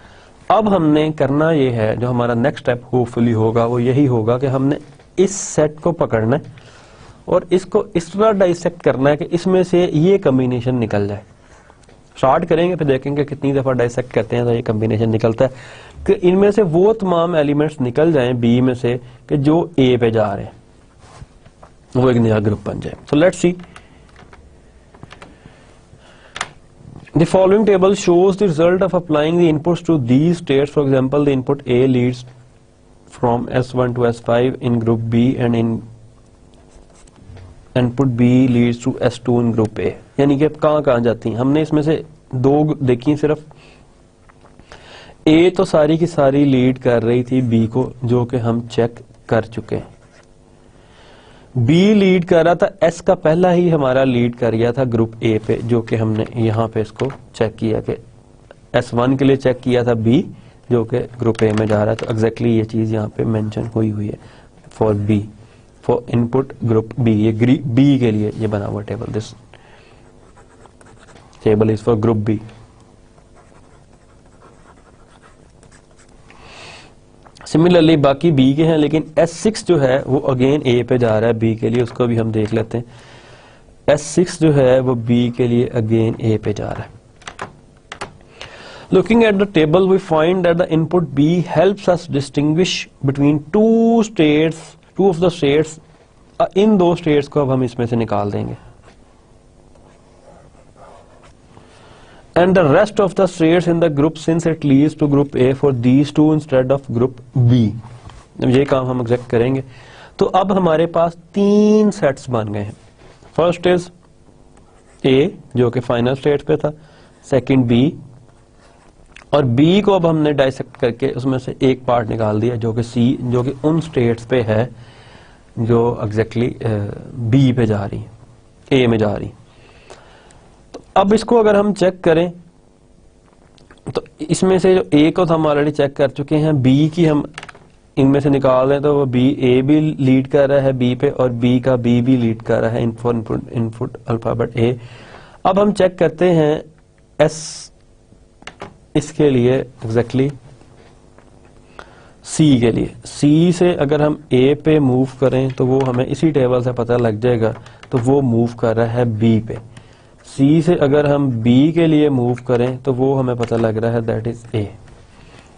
अब हमने करना ये है, जो हमारा नेक्स्ट स्टेप होपफुली होगा वो यही होगा कि हमने इस सेट को पकड़ना है और इसको इस तरह डाइसेक्ट करना है कि इसमें से ये कॉम्बिनेशन निकल जाए। स्टार्ट करेंगे फिर देखेंगे कितनी दफा डाइसेक्ट करते हैं तो ये कॉम्बिनेशन निकलता है कि इनमें से वो तमाम एलिमेंट्स निकल जाएं बी में से कि जो ए पे जा रहे हैं। वो एक नया ग्रुप बन जाए। So let's see the following table shows the result of applying the inputs to these states. For example, the input A leads from S1 to S5 in group B and in input B leads to S2 in group A। यानी कि अब कहाँ जाती हैं, हमने इसमें से दो देखी सिर्फ। A तो सारी की सारी लीड कर रही थी B को, जो कि हम चेक कर चुके हैं। B लीड कर रहा था, S का पहला ही हमारा लीड कर गया था ग्रुप A पे, जो कि हमने यहाँ पे इसको चेक किया कि S1 के लिए चेक किया था B, जो कि ग्रुप A में जा रहा है। तो एग्जैक्टली ये चीज यहाँ पे मेंशन हुई है for B, for input group B। ये B के लिए ये बना हुआ table, this table is for group B। Similarly बाकी B के हैं, लेकिन S6 जो है वो अगेन A पे जा रहा है B के लिए, उसको भी हम देख लेते हैं। S6 जो है वो B के लिए अगेन A पे जा रहा है। Looking at the table, we find that the input B helps us distinguish between two of the states। इन दो states को अब हम इसमें से निकाल देंगे। And the rest of the states in the group, since it leads to group A for these two instead of group B। ये काम हम एग्जैक्ट करेंगे। तो अब हमारे पास तीन सेट्स बन गए हैं। फर्स्ट इज A, जो कि फाइनल स्टेट पे था, सेकंड B, और B को अब हमने डाइसेक्ट करके उसमें से एक पार्ट निकाल दिया, जो कि C, जो कि उन स्टेट्स पे है जो एग्जैक्टली B पे जा रही है, A में जा रही। तो अब इसको अगर हम चेक करें तो इसमें से जो A को तो हम ऑलरेडी चेक कर चुके हैं, B की हम इनमें से निकाल दें तो वो A भी लीड कर रहा है B पे, और B का B भी लीड कर रहा है इनपुट अल्फाबेट A। अब हम चेक करते हैं S इसके लिए एग्जैक्टली C के लिए। C से अगर हम A पे मूव करें तो वो हमें इसी टेबल से पता लग जाएगा, तो वो मूव कर रहा है B पे। C से अगर हम B के लिए मूव करें तो वो हमें पता लग रहा है दैट इज A।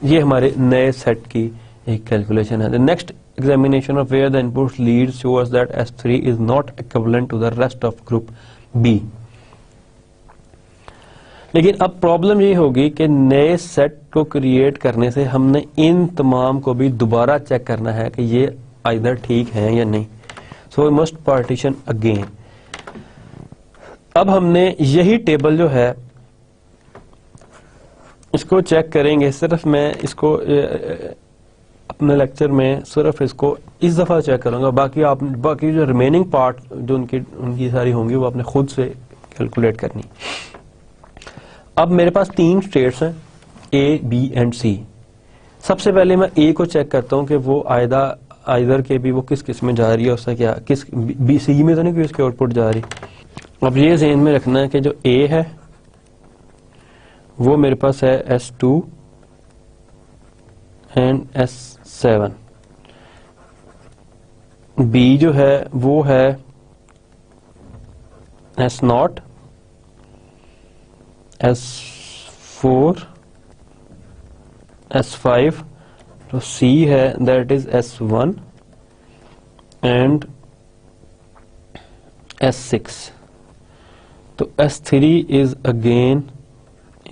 ये हमारे नए सेट की एक कैलकुलेशन है। The next examination of where the inputs lead shows that S3 is not equivalent to the rest of group B। लेकिन अब प्रॉब्लम ये होगी कि नए सेट को क्रिएट करने से हमने इन तमाम को भी दोबारा चेक करना है कि ये आइदर ठीक है या नहीं। So we must partition again. अब हमने यही टेबल जो है इसको चेक करेंगे। सिर्फ मैं इसको अपने लेक्चर में सिर्फ इसको इस दफा चेक करूंगा, बाकी जो रिमेनिंग पार्ट जो उनकी सारी होंगी वो आपने खुद से कैलकुलेट करनी। अब मेरे पास तीन स्टेट्स हैं A, B एंड C। सबसे पहले मैं A को चेक करता हूं कि वो आइदर के भी वो किस में जा रही है, उससे क्या किस B, C में तो नहीं कोई उसकी आउटपुट जा रही। अब ये ज़हन में रखना है कि जो A है वो मेरे पास है S2 एंड S7। B जो है वो है S0, S4, S5। तो C है that is S1 and S6। तो S3 is again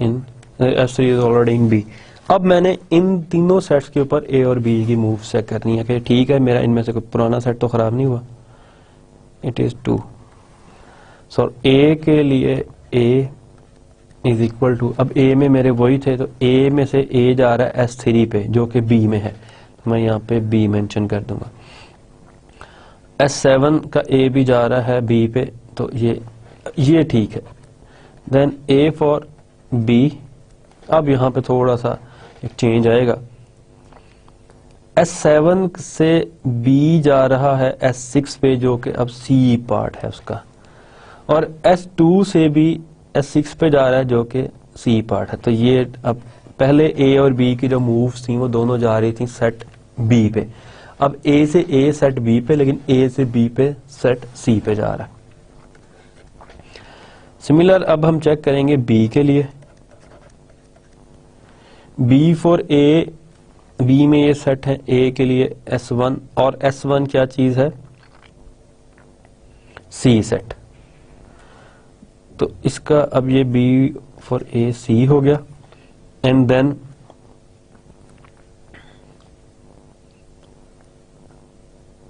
in S3 is already in B। अब मैंने इन तीनों सेट्स के ऊपर A और B की मूव चेक करनी है कि ठीक है मेरा इनमें से कोई पुराना सेट तो खराब नहीं हुआ। It is 2। सो A के लिए A इज इक्वल टू, अब A में मेरे वही थे तो A में से A जा रहा है S3 पे जो कि B में है, मैं यहाँ पे B मेंशन कर दूंगा। S7 का A भी जा रहा है B पे, तो ये ठीक है। Then A for B। अब यहाँ पे थोड़ा सा एक चेंज आएगा। S7 से B जा रहा है S6 पे जो कि अब C पार्ट है उसका, और S2 से भी S6 पे जा रहा है जो कि C पार्ट है। तो ये अब पहले A और B की जो मूव्स थी वो दोनों जा रही थी सेट B पे। अब A से A सेट B पे, लेकिन A से B पे सेट C पे जा रहा है। सिमिलर अब हम चेक करेंगे B के लिए। B फॉर A, B में ये सेट है A के लिए S1, और S1 क्या चीज है, सी सेट। तो इसका अब ये बी फॉर ए सी हो गया, एंड देन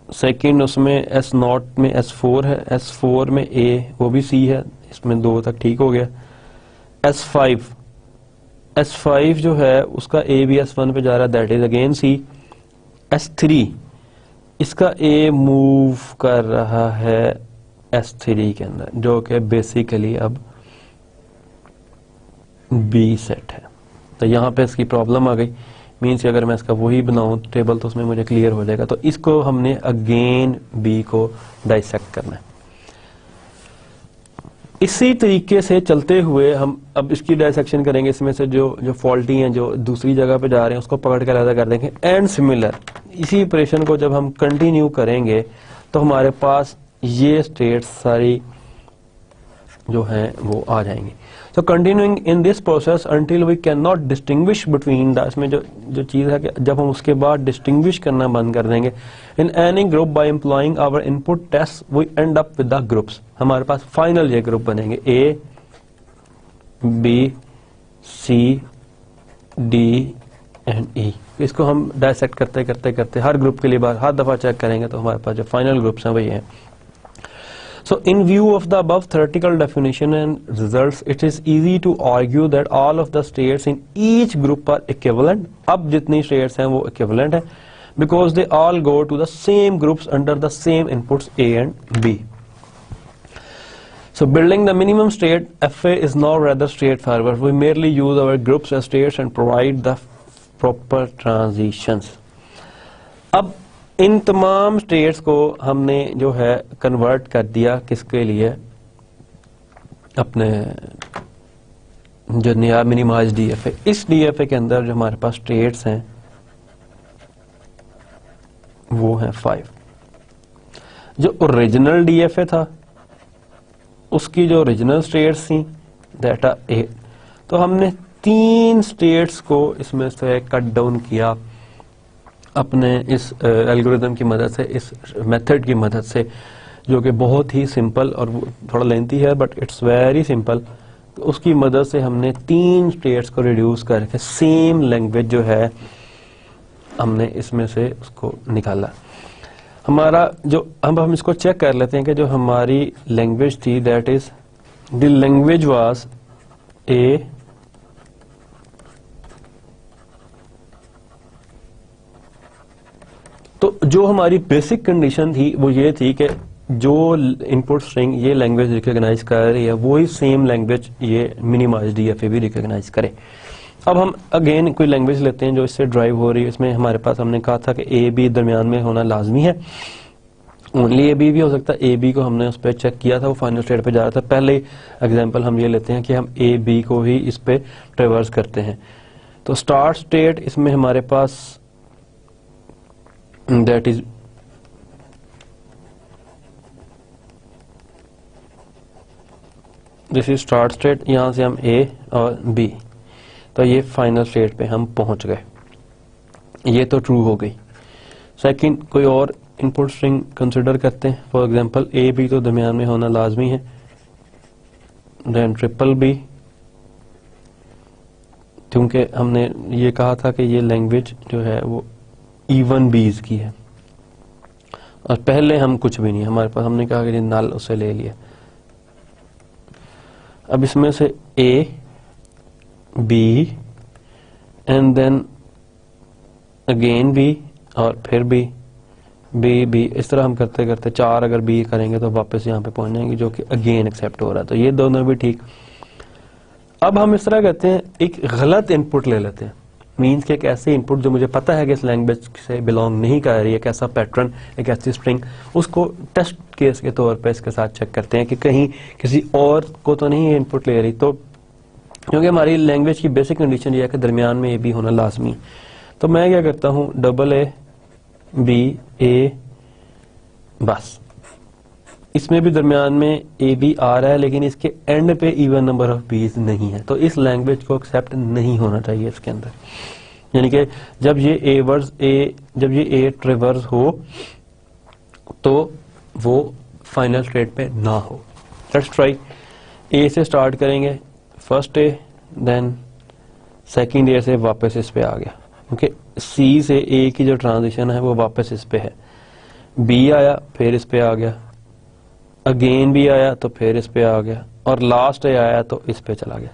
सेकेंड उसमें एस नॉट में S4 है, S4 में ए वो भी सी है, इसमें 2 तक ठीक हो गया। S5 जो है उसका ए भी S1 पे जा रहा है, that is again C. S3 इसका ए मूव कर रहा है S3 के अंदर, जो कि बेसिकली अब बी सेट है। तो यहाँ पे इसकी प्रॉब्लम आ गई, मीन्स अगर मैं इसका वही बनाऊं टेबल तो उसमें मुझे क्लियर हो जाएगा। तो इसको हमने अगेन बी को डाइसेक्ट करना है। इसी तरीके से चलते हुए हम अब इसकी डाइसेक्शन करेंगे, इसमें से जो फॉल्टी हैं जो दूसरी जगह पे जा रहे हैं उसको पकड़ कर अलग कर देंगे। एंड सिमिलर इसी ऑपरेशन को जब हम कंटिन्यू करेंगे तो हमारे पास ये स्टेट्स सारी जो हैं वो आ जाएंगी। So continuing in this process until we can not distinguish between the, इसमें जो चीज है कि जब हम उसके बाद डिस्टिंग्विश करना बंद कर देंगे, in any group by employing our input test we end up with the groups. हमारे पास फाइनल ये ग्रुप बनेंगे A B C D and E. इसको हम डायसेक्ट करते करते करते हर ग्रुप के लिए बार हर दफा चेक करेंगे तो हमारे पास जो फाइनल ग्रुप्स हैं वही हैं। So in view of the above theoretical definition and results, it is easy to argue that all of the states in each group are equivalent. अब जितनी states हैं वो equivalent हैं because they all go to the same groups under the same inputs A and B. So building the minimum state FA is now rather straightforward. We merely use our groups as states and provide the proper transitions. अब इन तमाम states को हमने जो है convert कर दिया किसके लिए, अपने जो नया मिनिमाइज डीएफए। इस डीएफए के अंदर जो हमारे पास स्टेट्स हैं वो हैं 5। जो ओरिजिनल डीएफए था उसकी जो ओरिजिनल स्टेट्स थी दैट आर 8। तो हमने 3 स्टेट्स को इसमें से कट डाउन किया अपने इस एल्गोरिथम की मदद से, इस मेथड की मदद से, जो कि बहुत ही सिंपल और थोड़ा लेंथी है बट इट्स वेरी सिंपल। तो उसकी मदद से हमने 3 स्टेट्स को रिड्यूस करके सेम लैंग्वेज जो है हमने इसमें से उसको निकाला। हमारा जो अब हम इसको चेक कर लेते हैं कि जो हमारी लैंग्वेज थी that is the language was a तो जो हमारी बेसिक कंडीशन थी वो ये थी कि जो इनपुट स्ट्रिंग ये लैंग्वेज रिकॉग्नाइज कर रही है वही सेम लैंग्वेज ये मिनिमाइज डीएफए भी रिकॉग्नाइज करे। अब हम अगेन कोई लैंग्वेज लेते हैं जो इससे ड्राइव हो रही है। इसमें हमारे पास हमने कहा था कि ए बी दरमियान में होना लाजमी है, ओनली ए बी भी हो सकता है। ए बी को हमने उस पर चेक किया था, वो फाइनल स्टेट पे जा रहा था। पहले एग्जाम्पल हम ये लेते हैं कि हम ए बी को ही इस पे ट्रेवर्स करते हैं। तो स्टार्ट स्टेट इसमें हमारे पास that is this is start state. यहां से हम ए और बी, तो ये फाइनल स्टेट पे हम पहुंच गए, ये तो ट्रू हो गई। सेकंड कोई और इनपुट स्ट्रिंग कंसिडर करते हैं। फॉर एग्जांपल ए बी तो दरमियान में होना लाजमी है, देन ट्रिपल बी, क्योंकि हमने ये कहा था कि ये लैंग्वेज जो है वो इवन बीज की है और पहले हम कुछ भी नहीं, हमारे पास हमने कहा कि नल उसे ले लिया। अब इसमें से A B and then again B और फिर बी बी बी, इस तरह हम करते करते 4 अगर बी करेंगे तो वापस यहाँ पे पहुंच जाएंगे, जो कि अगेन एक्सेप्ट हो रहा है। तो ये दोनों भी ठीक। अब हम इस तरह कहते हैं एक गलत इनपुट ले लेते हैं, मीन्स कि एक ऐसे इनपुट जो मुझे पता है कि इस लैंग्वेज से बिलोंग नहीं कर रही है, एक ऐसा पैटर्न, एक ऐसी स्ट्रिंग, उसको टेस्ट केस के तौर पे इसके साथ चेक करते हैं कि कहीं किसी और को तो नहीं इनपुट ले रही। तो क्योंकि हमारी लैंग्वेज की बेसिक कंडीशन ये है कि दरमियान में ए बी होना लाजमी, तो मैं क्या करता हूँ डबल ए बी ए, बस इसमें भी दरमियान में ए बी आ रहा है लेकिन इसके एंड पे इवन नंबर ऑफ बीज नहीं है, तो इस लैंग्वेज को एक्सेप्ट नहीं होना चाहिए इसके अंदर। यानी कि जब ये ए ट्रिवर्स हो तो वो फाइनल स्टेट पे ना हो। Let's try. ए से स्टार्ट करेंगे, first A, then second A से वापस इस पे आ गया। ओके, सी से ए की जो ट्रांजिशन है वो वापस इस पे है। बी आया, फिर इस पे आ गया, अगेन बी आया तो फिर इस पे आ गया, और लास्ट ए आया तो इस पे चला गया,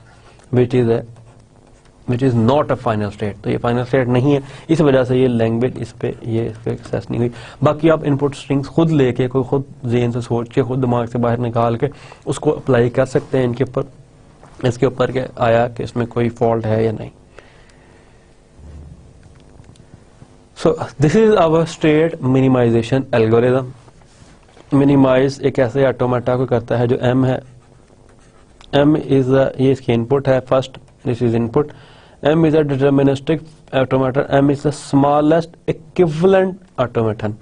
विच is not a final state. तो ये फाइनल स्टेट नहीं है, इस वजह से ये लैंग्वेज इस पे एक्सेस नहीं हुई। बाकी आप इनपुट स्ट्रिंग्स खुद लेके, कोई खुद ज़हन से सोच के, खुद दिमाग से बाहर निकाल के उसको अप्लाई कर सकते हैं इनके ऊपर, इसके ऊपर के आया कि इसमें कोई फॉल्ट है या नहीं। So this is our state minimisation algorithm. Minimise एक ऐसे ऑटोमेटा को करता है जो m है, m इज ये इसकी इनपुट है first, this is input. m is a deterministic automaton, m is the smallest equivalent automaton।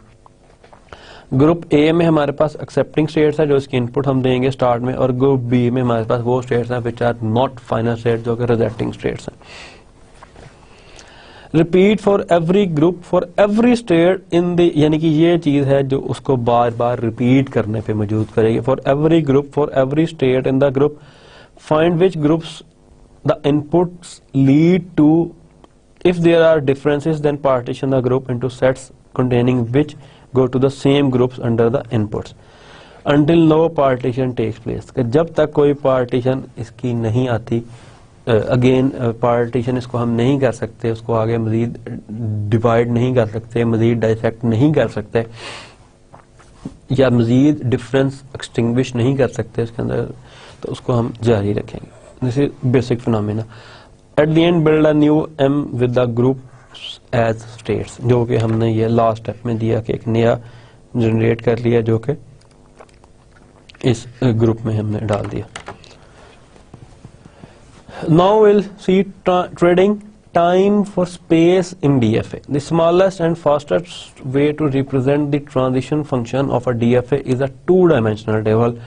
Group A में हमारे पास एक्सेप्टिंग स्टेट्स है जो इसकी इनपुट हम देंगे स्टार्ट में, और ग्रुप बी में हमारे पास वो स्टेट्स हैं which are not final state, जो कि रिजेक्टिंग स्टेट्स हैं। Repeat for every group for every state in the, यानी कि ये चीज है जो उसको बार बार रिपीट करने पे मौजूद करेगी। For every group for every state in the group, find which groups the inputs lead to. If there are differences, then partition the group into sets containing which go to the same groups under the inputs until no partition takes place। जब तक कोई partition इसकी नहीं आती, again partition इसको हम नहीं कर सकते, उसको आगे मजीद डिवाइड नहीं कर सकते, मजीद डाइसेक्ट नहीं कर सकते, या मजीद डिफरेंस एक्सटिंग्विश नहीं कर सकते इसके अंदर, तो उसको हम जारी रखेंगे। This is basic phenomena. At the end, build a new M with the groups as states, जो कि हमने ये लास्ट स्टेप में दिया कि एक नया जनरेट कर लिया जो कि इस ग्रुप में हमने डाल दिया। Now we'll see trading time for space in DFA. The smallest and fastest way to represent the transition function of a DFA is a two-dimensional table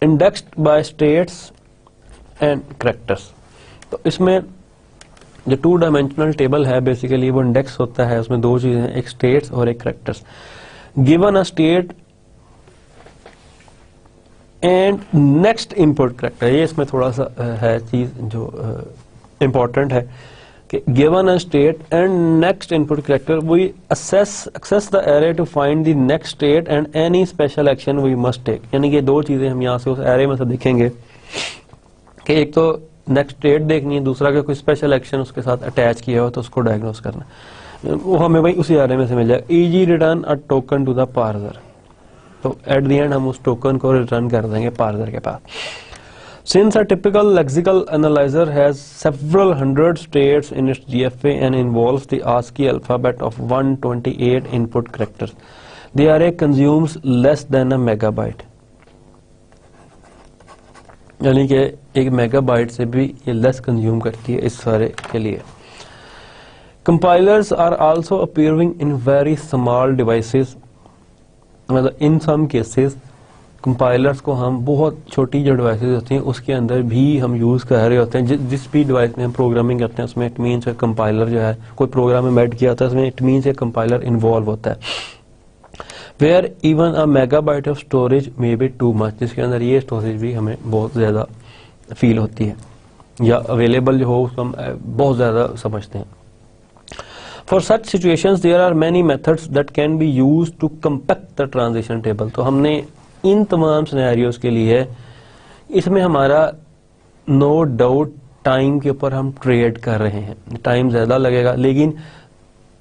indexed by states and characters. तो इसमें जो to dimensional table है basically वो index होता है, उसमें दो चीजें, एक स्टेट्स और एक characters. Given a state and next input character, ये इसमें थोड़ा सा है चीज जो इंपॉर्टेंट है कि given a state and next input character we access the array to find the next state and any special action we must take. यानी कि दो चीजें हम यहाँ से उस एरे में से देखेंगे कि एक तो नेक्स्ट स्टेट देखनी है, दूसरा कि कोई स्पेशल एक्शन उसके साथ अटैच किया हो तो उसको डायग्नोस करना, वो हमें वही उसी एरे में से मिल जाएगा। Easy return a token to the parser, तो एट द एंड हम उस टोकन को रिटर्न कर देंगे पार्सर के पास। Since a typical lexical analyser has several hundred states in its DFA and involves the ASCII alphabet of 128 input characters, the array consumes less than a megabyte. यानी कि एक मेगाबाइट से भी ये लेस कंज्यूम करती है इस सारे के लिए। Compilers are also appearing in very small devices, मतलब इन सम केसेस कंपाइलर्स को हम बहुत छोटी जो डिवाइसेस होती हैं उसके अंदर भी हम यूज कर रहे होते हैं। जिस भी डिवाइस में हम प्रोग्रामिंग करते हैं उसमें इट मीन्स कंपाइलर जो है, कोई प्रोग्राम में ऐड किया होता है उसमें इट मीन्स कंपाइलर इन्वॉल्व होता है। Where even a megabyte of storage may be too much, जिसके अंदर ये स्टोरेज भी हमें बहुत ज्यादा फील होती है या अवेलेबल जो हो उसको हम बहुत ज्यादा समझते हैं। For such situations there are many methods that can be used to compact the transition table. तो हमने इन तमाम सिनेरियोज के लिए इसमें हमारा नो डाउट टाइम के ऊपर हम ट्रेड कर रहे हैं, टाइम ज्यादा लगेगा, लेकिन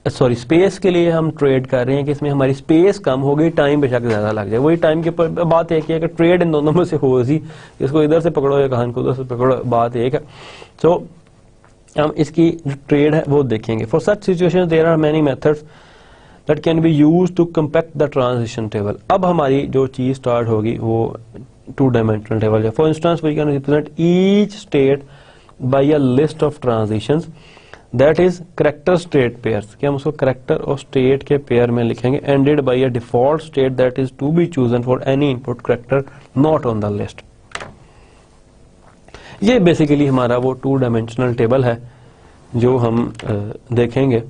सॉरी स्पेस के लिए हम ट्रेड कर रहे हैं कि इसमें हमारी स्पेस कम हो गई, टाइम बेशक ज्यादा लग जाए। वही टाइम के ऊपर बात एक है कि ट्रेड इन दोनों में से हो सी, इसको इधर से पकड़ो या कहान को उधर से पकड़ो, बात एक है। सो हम इसकी जो ट्रेड है वो देखेंगे। For such situations there are many methods that can be used to compact the transition table. अब हमारी जो चीज स्टार्ट होगी वो टू डायमेंशनल टेबल है। For instance we can represent each state by a list of transitions that is character state pairs, कि हम उसको करैक्टर और स्टेट के पेयर में लिखेंगे, ended by a default state that is to be chosen for any input character not on the list. ये basically हमारा वो टू डायमेंशनल टेबल है जो हम देखेंगे।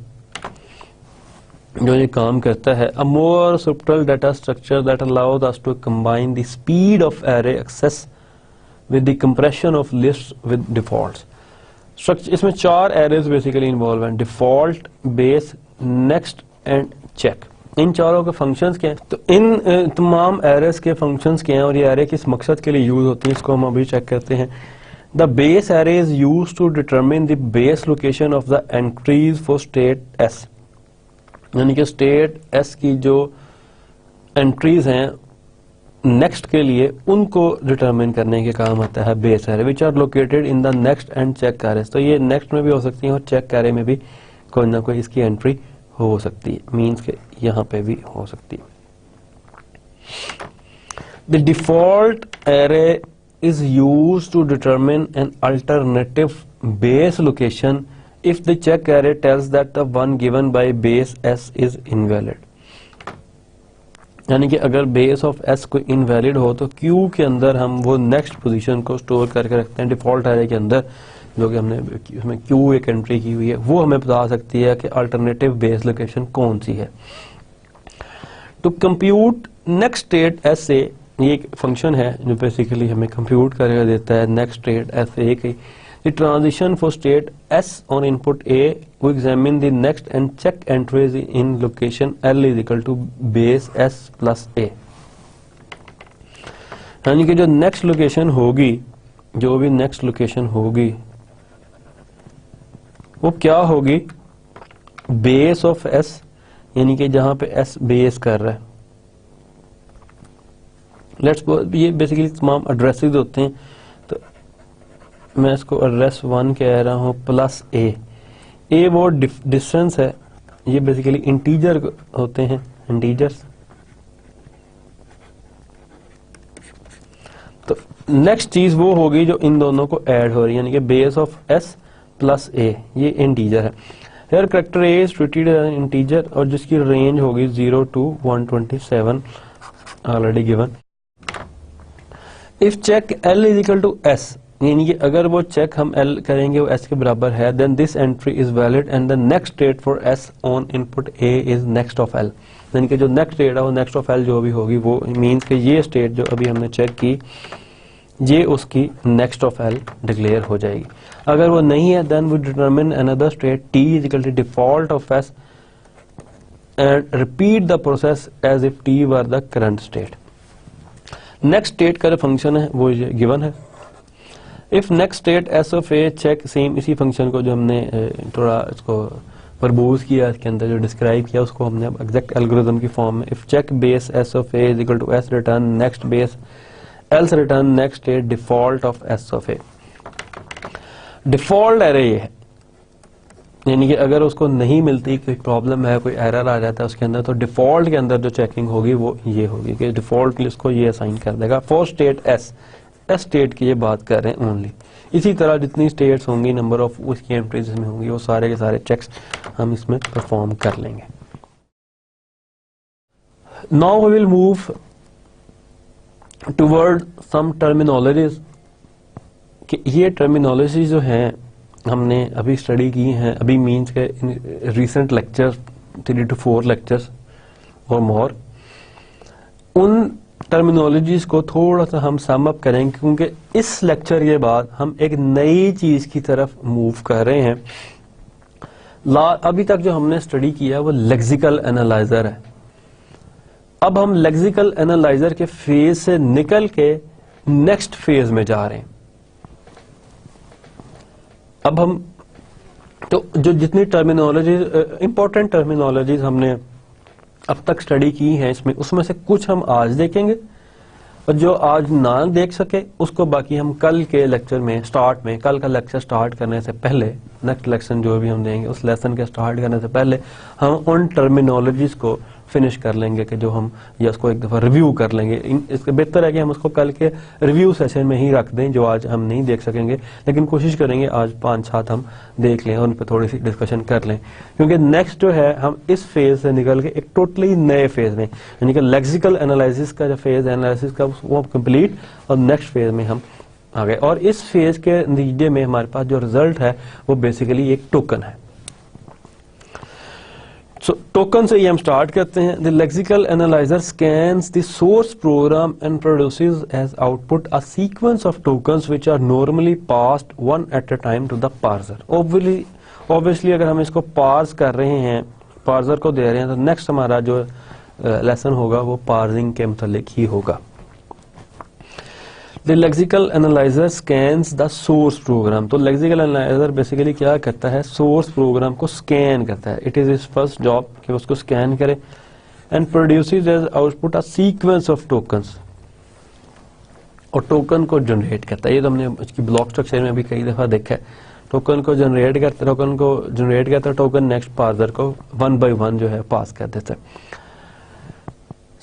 जो ये काम करता है, a more subtle data structure that allows us to combine the speed of array access with the compression of lists with defaults. Structure इसमें 4 एरेज बेसिकली इन्वॉल्व हैं, default, base, next and check. इन चारों के functions क्या हैं? तो इन तमाम arrays के फंक्शंस क्या हैं और ये एरे किस मकसद के लिए यूज होती है, इसको हम अभी चेक करते हैं। The base array is used to determine the base location of the entries for state S, यानी कि स्टेट एस की जो एंट्रीज हैं नेक्स्ट के लिए उनको डिटरमिन करने के काम आता है base array, which are located in the next and check arrays. तो ये नेक्स्ट में भी हो सकती है और चेक एरे में भी कोई ना कोई इसकी एंट्री हो सकती है, मीन्स के यहाँ पे भी हो सकती है। The default array is used to determine an alternative base location if the check array tells that the one given by base s is invalid, यानी कि अगर बेस ऑफ s कोई इनवैलिड हो तो क्यू के अंदर हम वो नेक्स्ट पोजीशन को स्टोर करके रखते हैं डिफॉल्ट एरे के अंदर, जो कि हमने उसमें क्यू एक एंट्री की हुई है, वो हमें बता सकती है कि अल्टरनेटिव बेस लोकेशन कौन सी है। To compute next state S A, ये एक फंक्शन है जो बेसिकली हमें कंप्यूट करके देता है नेक्स्ट स्टेट एस ए की। The transition for state S on input A, we examine the next and check entries in location L is equal to base S plus A, यानी कि जो नेक्स्ट लोकेशन होगी, जो भी नेक्स्ट लोकेशन होगी वो क्या होगी, बेस ऑफ S, यानी कि जहां पे S बेस कर रहा है। लेट्स ये बेसिकली तमाम एड्रेसेस होते हैं, मैं इसको एड्रेस 1 कह रहा हूं प्लस ए वो डिस्टेंस है, ये बेसिकली इंटीजर होते हैं, इंटीजर्स। तो नेक्स्ट चीज वो होगी जो इन दोनों को ऐड हो रही है, यानी कि base of S plus A, ये इंटीजर है। Here character A is treated as integer और जिसकी रेंज होगी 0 to 127 already given. If check L is equal to S, यानी कि अगर वो चेक हम एल करेंगे वो एस के बराबर है, then this entry is valid and the next state for S on input A is next of L, यानी कि जो नेक्स्ट स्टेट है वो नेक्स्ट ऑफ एल जो भी होगी वो मीन्स कि ये स्टेट जो अभी हमने चेक की ये उसकी नेक्स्ट ऑफ एल डिक्लेयर हो जाएगी। अगर वो नहीं है then we determine another state T is equal to default of S and repeat the process as if T were the current state. Next state का जो फंक्शन है वो ये गिवन है। If next state S of A check, same इसी फंक्शन को जो हमने थोड़ा इसको प्रपोज किया इसके अंदर जो डिस्क्राइब किया उसको हमने एग्जैक्ट एल्गोरिथम की फॉर्म में, if check base S of A is equal to S return next base else return next state default of S of A. Default array ये है, यानी कि अगर उसको नहीं मिलती, कोई प्रॉब्लम है, कोई एरर आ जाता है उसके अंदर, तो डिफॉल्ट के अंदर जो चेकिंग होगी वो ये होगी कि डिफॉल्ट लिस्ट को ये असाइन कर देगा फॉर स्टेट एस स्टेट की ये बात कर रहे हैं ओनली। इसी तरह जितनी स्टेट्स होंगी, नंबर ऑफ उसकी एंट्रीज में होंगी, वो सारे के सारे चेक्स हम इसमें परफॉर्म कर लेंगे। Now we will move toward some terminologies, कि ये टर्मिनोलॉजी जो हैं हमने अभी स्टडी की हैं, अभी मीन्स के रिसेंट लेक्चर 3 to 4 लेक्चर्स और मोर, उन टर्मिनोलॉजीज को थोड़ा सा हम सम अप करेंगे क्योंकि इस लेक्चर के बाद हम एक नई चीज की तरफ मूव कर रहे हैं। अभी तक जो हमने स्टडी किया वो लेक्सिकल एनालाइजर है, अब हम लेक्सिकल एनालाइजर के फेज से निकल के नेक्स्ट फेज में जा रहे हैं। अब हम तो जो जितनी टर्मिनोलॉजीज, इंपॉर्टेंट टर्मिनोलॉजीज हमने अब तक स्टडी की हैं इसमें, उसमें से कुछ हम आज देखेंगे और जो आज ना देख सके उसको बाकी हम कल के लेक्चर में स्टार्ट में, कल का लेक्चर स्टार्ट करने से पहले, नेक्स्ट लेक्चर जो भी हम देंगे उस लेसन के स्टार्ट करने से पहले हम उन टर्मिनोलॉजीज को फिनिश कर लेंगे कि जो हम या उसको एक दफा रिव्यू कर लेंगे। इसके बेहतर है कि हम उसको कल के रिव्यू सेशन में ही रख दें, जो आज हम नहीं देख सकेंगे, लेकिन कोशिश करेंगे आज 5-7 हम देख लें और उन पर थोड़ी सी डिस्कशन कर लें, क्योंकि नेक्स्ट जो है हम इस फेज से निकल के एक टोटली नए फेज में, यानी कि लेक्सिकल एनालिसिस का जो फेज एनालिसिस का वो कंप्लीट और नेक्स्ट फेज में हम आ गए। और इस फेज के नतीजे में हमारे पास जो रिजल्ट है वो बेसिकली एक टोकन है। सो टोकन से ही हम स्टार्ट करते हैं। The lexical analyser scans the source program and produces as output a sequence of tokens which are normally passed one at a time to the parser. Obviously अगर हम इसको parse कर रहे हैं, पार्सर को दे रहे हैं, तो नेक्स्ट हमारा जो लेसन होगा वो पार्सिंग के मुतालिक ही होगा। The lexical analyser scans the source program. तो लेक्सिकल एनालाइजर बेसिकली क्या करता है, सोर्स प्रोग्राम को स्कैन करता है। It is his first job कि उसको स्कैन करे and produces as output a sequence of tokens, और टोकन को जनरेट करता है। ये तो हमने इसकी ब्लॉक स्ट्रक्चर में भी कई दफा देखा है। टोकन को जनरेट करता है, टोकन नेक्स्ट पार्सर को वन बाय वन जो है पास कर देता है।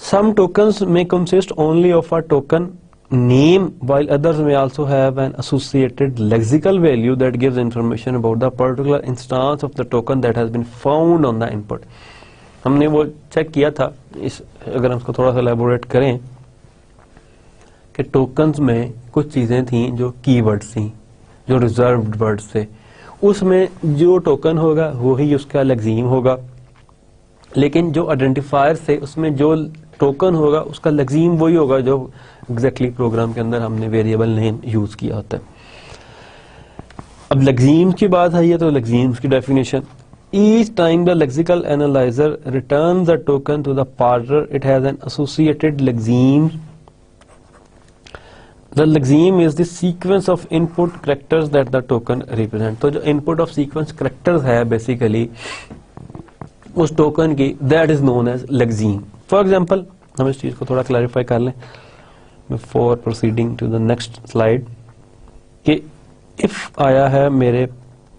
सम टोकन्स में consist only of a token name, while others may also have an associated lexical value that gives information about the particular instance of the token that has been found on the input। हमने वो check किया था, इस अगर हम इसको थोड़ा सा एलैबोरेट करें कि टोकन्स में कुछ चीजें थी जो कीवर्ड्स थी, जो रिजर्व्ड वर्ड्स थे, उसमें जो टोकन होगा वो ही उसका लेक्सीम होगा, लेकिन जो आइडेंटिफायर थे उसमें जो टोकन होगा उसका लेक्सीम वही होगा जो एग्जैक्टली प्रोग्राम के अंदर हमने वेरिएबल नेम यूज किया होता है। अब लेक्सीम्स की बात आई है तो लेक्सीम्स की definition, each time the lexical analyser returns the token to the parser it has an associated lexeme. The lexeme is the sequence of input characters that the token represent. तो जो इनपुट ऑफ सीक्वेंस कैरेक्टर्स है basically उस token की, that is known as lexeme. For example हम इस चीज को थोड़ा क्लैरिफाई कर लें before proceeding to the next slide कि इफ आया है मेरे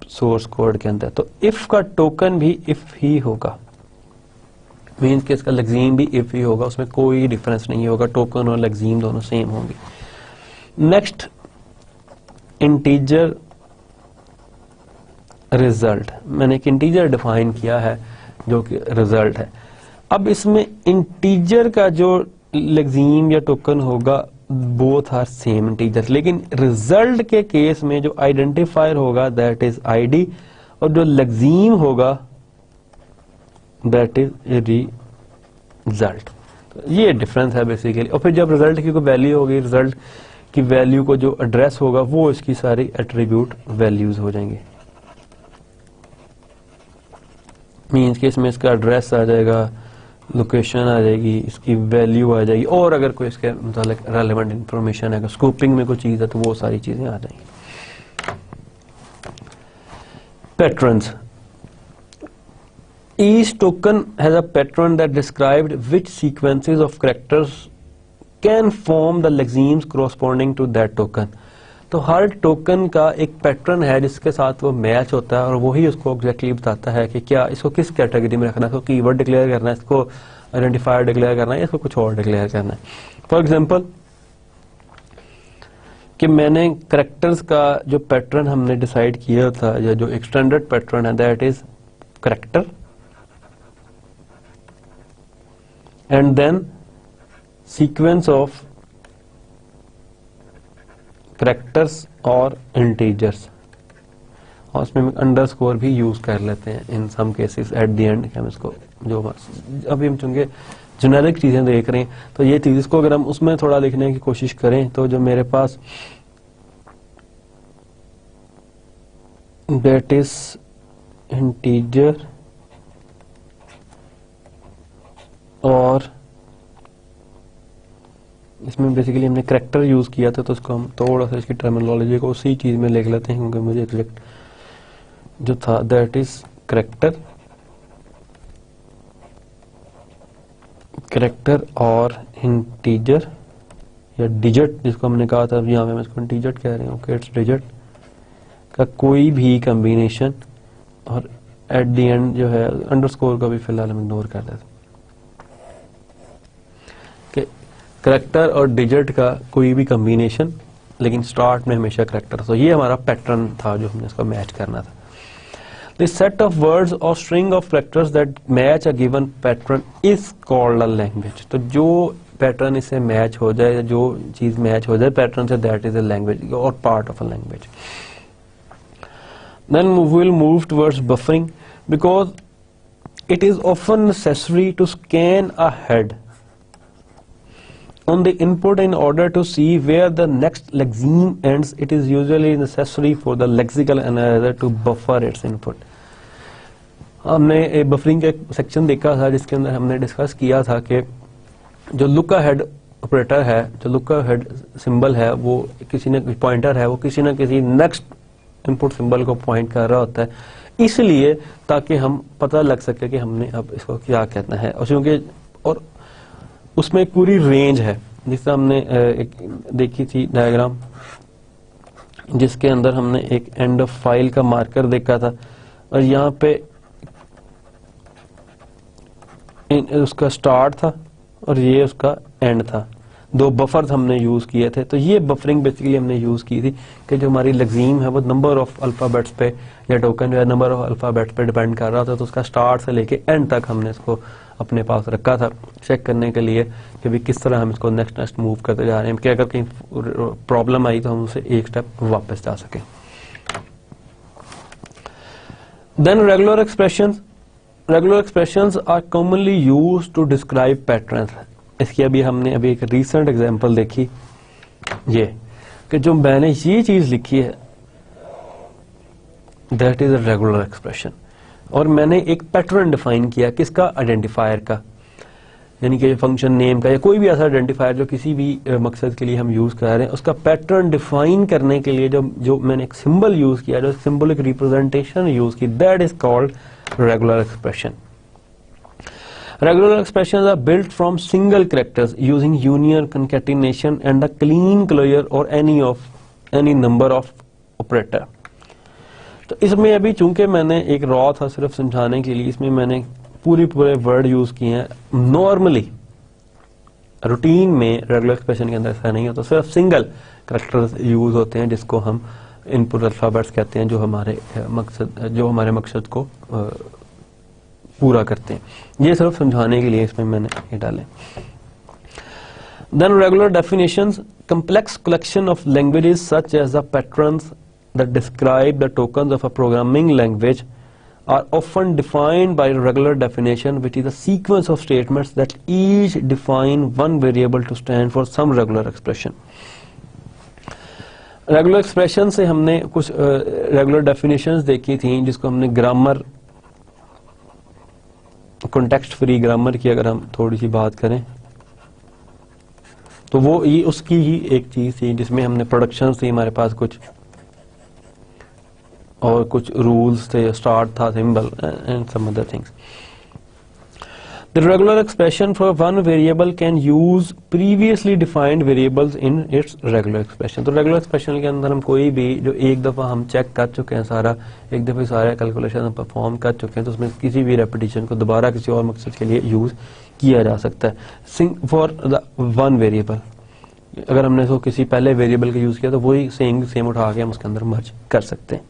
सोर्स कोड के अंदर, तो इफ का टोकन भी इफ ही होगा, मीन्स कि इसका लेक्सीम भी इफ ही होगा, उसमें कोई डिफरेंस नहीं होगा, टोकन और लेक्सीम दोनों सेम होंगे। नेक्स्ट इंटीजर रिजल्ट, मैंने एक इंटीजर डिफाइन किया है जो कि रिजल्ट है। अब इसमें इंटीजर का जो लेक्सीम या टोकन होगा बोथ आर सेम इंटीजर, लेकिन रिजल्ट के केस में जो आइडेंटिफायर होगा दैट इज आईडी, और जो लेक्सीम होगा दैट इज रिजल्ट। तो ये डिफरेंस है बेसिकली। और फिर जब रिजल्ट की कोई वैल्यू होगी, रिजल्ट की वैल्यू को जो एड्रेस होगा वो इसकी सारी एट्रीब्यूट वैल्यूज हो जाएंगे, मीन्स कि इसमें इसका एड्रेस आ जाएगा, लोकेशन आ जाएगी, इसकी वैल्यू आ जाएगी, और अगर कोई इसके मतलब रेलेवेंट इंफॉर्मेशन है, स्कोपिंग में कोई चीज है तो वो सारी चीजें आ जाएंगी। Patterns, each token has a pattern that described which sequences of characters can form the lexemes corresponding to that token. तो हर टोकन का एक पैटर्न है जिसके साथ वो मैच होता है, और वही उसको एग्जैक्टली बताता है कि क्या इसको किस कैटेगरी में रखना है, इसको कीवर्ड डिक्लेयर करना है, इसको आइडेंटिफायर डिक्लेयर करना है, इसको कुछ और डिक्लेयर करना है। फॉर एग्जांपल कि मैंने कैरेक्टर्स का जो पैटर्न हमने डिसाइड किया था, या जो एक्सटेंडेड पैटर्न है that is character and then sequence of characters और इंटीजर्स, और उसमें अंडरस्कोर भी यूज कर लेते हैं in some cases at the end. हम इसको जो अभी हम चूंकि जेनेरिक चीजें देख रहे हैं तो ये चीज, इसको अगर हम उसमें थोड़ा लिखने की कोशिश करें तो जो मेरे पास दैट इज इंटीजर और इसमें बेसिकली हमने कैरेक्टर यूज किया था, तो उसको हम थोड़ा सा इसकी टर्मिनोलॉजी को उसी चीज में लिख लेते हैं क्योंकि मुझे एग्जैक्ट जो था दैट इज कैरेक्टर और इंटीजर या डिजिट जिसको हमने कहा था, यहाँ पे हम इसको इंटीजर कह रहे हैं, ओके इट्स डिजिट का कोई भी कॉम्बिनेशन, और एट द एंड जो है अंडरस्कोर का भी फिलहाल हम इग्नोर कर देते हैं। कैरेक्टर और डिजिट का कोई भी कॉम्बिनेशन, लेकिन स्टार्ट में हमेशा कैरेक्टर। तो ये हमारा पैटर्न था जो हमने इसको मैच करना था। दिस सेट ऑफ वर्ड्स और string of characters that match a given pattern is called a language. तो जो पैटर्न इससे मैच हो जाए, जो चीज मैच हो जाए पैटर्न से, दैट इज अ लैंग्वेज और part of a language. Then we will move towards buffering, because it is often necessary to scan ahead on the input in order to see where the next lexeme ends. It is usually necessary for the lexical analyzer to buffer its input. हमने buffering का एक section देखा था जिसके अंदर हमने discuss किया था कि जो लुक अहेड ऑपरेटर है, जो लुक अहेड सिंबल है, वो किसी ने पॉइंटर है, वो किसी न किसी नेक्स्ट इनपुट सिंबल को पॉइंट कर रहा होता है, इसलिए ताकि हम पता लग सके कि हमने अब इसको क्या कहना है। और क्योंकि और उसमें एक पूरी रेंज है, जिससे हमने एक देखी थी डायग्राम, जिसके अंदर हमने एक एंड ऑफ फाइल का मार्कर देखा था और यहाँ पे उसका स्टार्ट था और ये उसका एंड था। दो बफर्स हमने यूज किए थे। तो ये बफरिंग बेसिकली हमने यूज की थी कि जो हमारी लग्जीम है वो नंबर ऑफ अल्फाबेट्स पे या टोकन या नंबर ऑफ अल्फाबेट्स पे डिपेंड कर रहा था। तो उसका स्टार्ट से लेके एंड तक हमने इसको अपने पास रखा था चेक करने के लिए कि भी किस तरह हम इसको नेक्स्ट मूव करते जा रहे हैं, कि अगर कहीं प्रॉब्लम आई तो हम उसे एक स्टेप वापस जा सकें। Then regular expressions are commonly used to describe patterns. इसकी हमने एक रीसेंट एग्जांपल देखी, ये कि जो मैंने ये चीज लिखी है that is a regular expression, और मैंने एक पैटर्न डिफाइन किया किसका, आइडेंटिफायर का, यानी कि फंक्शन नेम का या कोई भी ऐसा आइडेंटिफायर जो किसी भी मकसद के लिए हम यूज कर रहे हैं, उसका पैटर्न डिफाइन करने के लिए जो मैंने एक सिंबल यूज किया, जो सिंबलिक रिप्रेजेंटेशन यूज की, that is called regular expression. Regular expressions are built from single characters using union, concatenation and a clean closure or any number of operator. तो इसमें अभी चूंकि मैंने एक रॉ था सिर्फ समझाने के लिए, इसमें मैंने पूरे वर्ड यूज किए हैं। नॉर्मली रूटीन में रेगुलर एक्सप्रेशन के अंदर ऐसा नहीं होता, सिर्फ सिंगल कैरेक्टर्स यूज होते हैं जिसको हम इनपुट अल्फाबेट्स कहते हैं, जो हमारे मकसद को पूरा करते हैं। ये सिर्फ समझाने के लिए इसमें मैंने ये डाले। Then regular definitions, complex collection of languages such as the patterns that describe the tokens of a programming language are often defined by regular definition, which is a sequence of statements that each define one variable to stand for some regular expression. Regular expression से हमने कुछ regular definitions देखी थी, जिसको हमने grammar, context free grammar की अगर हम थोड़ी सी बात करें तो वो ये उसकी ही एक चीज थी, जिसमें हमने प्रोडक्शन थी हमारे पास कुछ, और कुछ रूल्स थे, स्टार्ट था symbol and some other things. The regular expression for one variable can use previously defined variables in its regular expression. तो रेगुलर एक्सप्रेशन के अंदर हम कोई भी जो एक दफा हम चेक कर चुके हैं सारा, एक दफे सारे कैलकुलेशन हम परफॉर्म कर चुके हैं, तो उसमें किसी भी रेपिटेशन को दोबारा किसी और मकसद के लिए यूज किया जा सकता है। फॉर द वन वेरिएबल, अगर हमने इसको किसी पहले वेरिएबल का यूज किया तो वही सेम उठा के हम उसके अंदर मर्ज कर सकते हैं।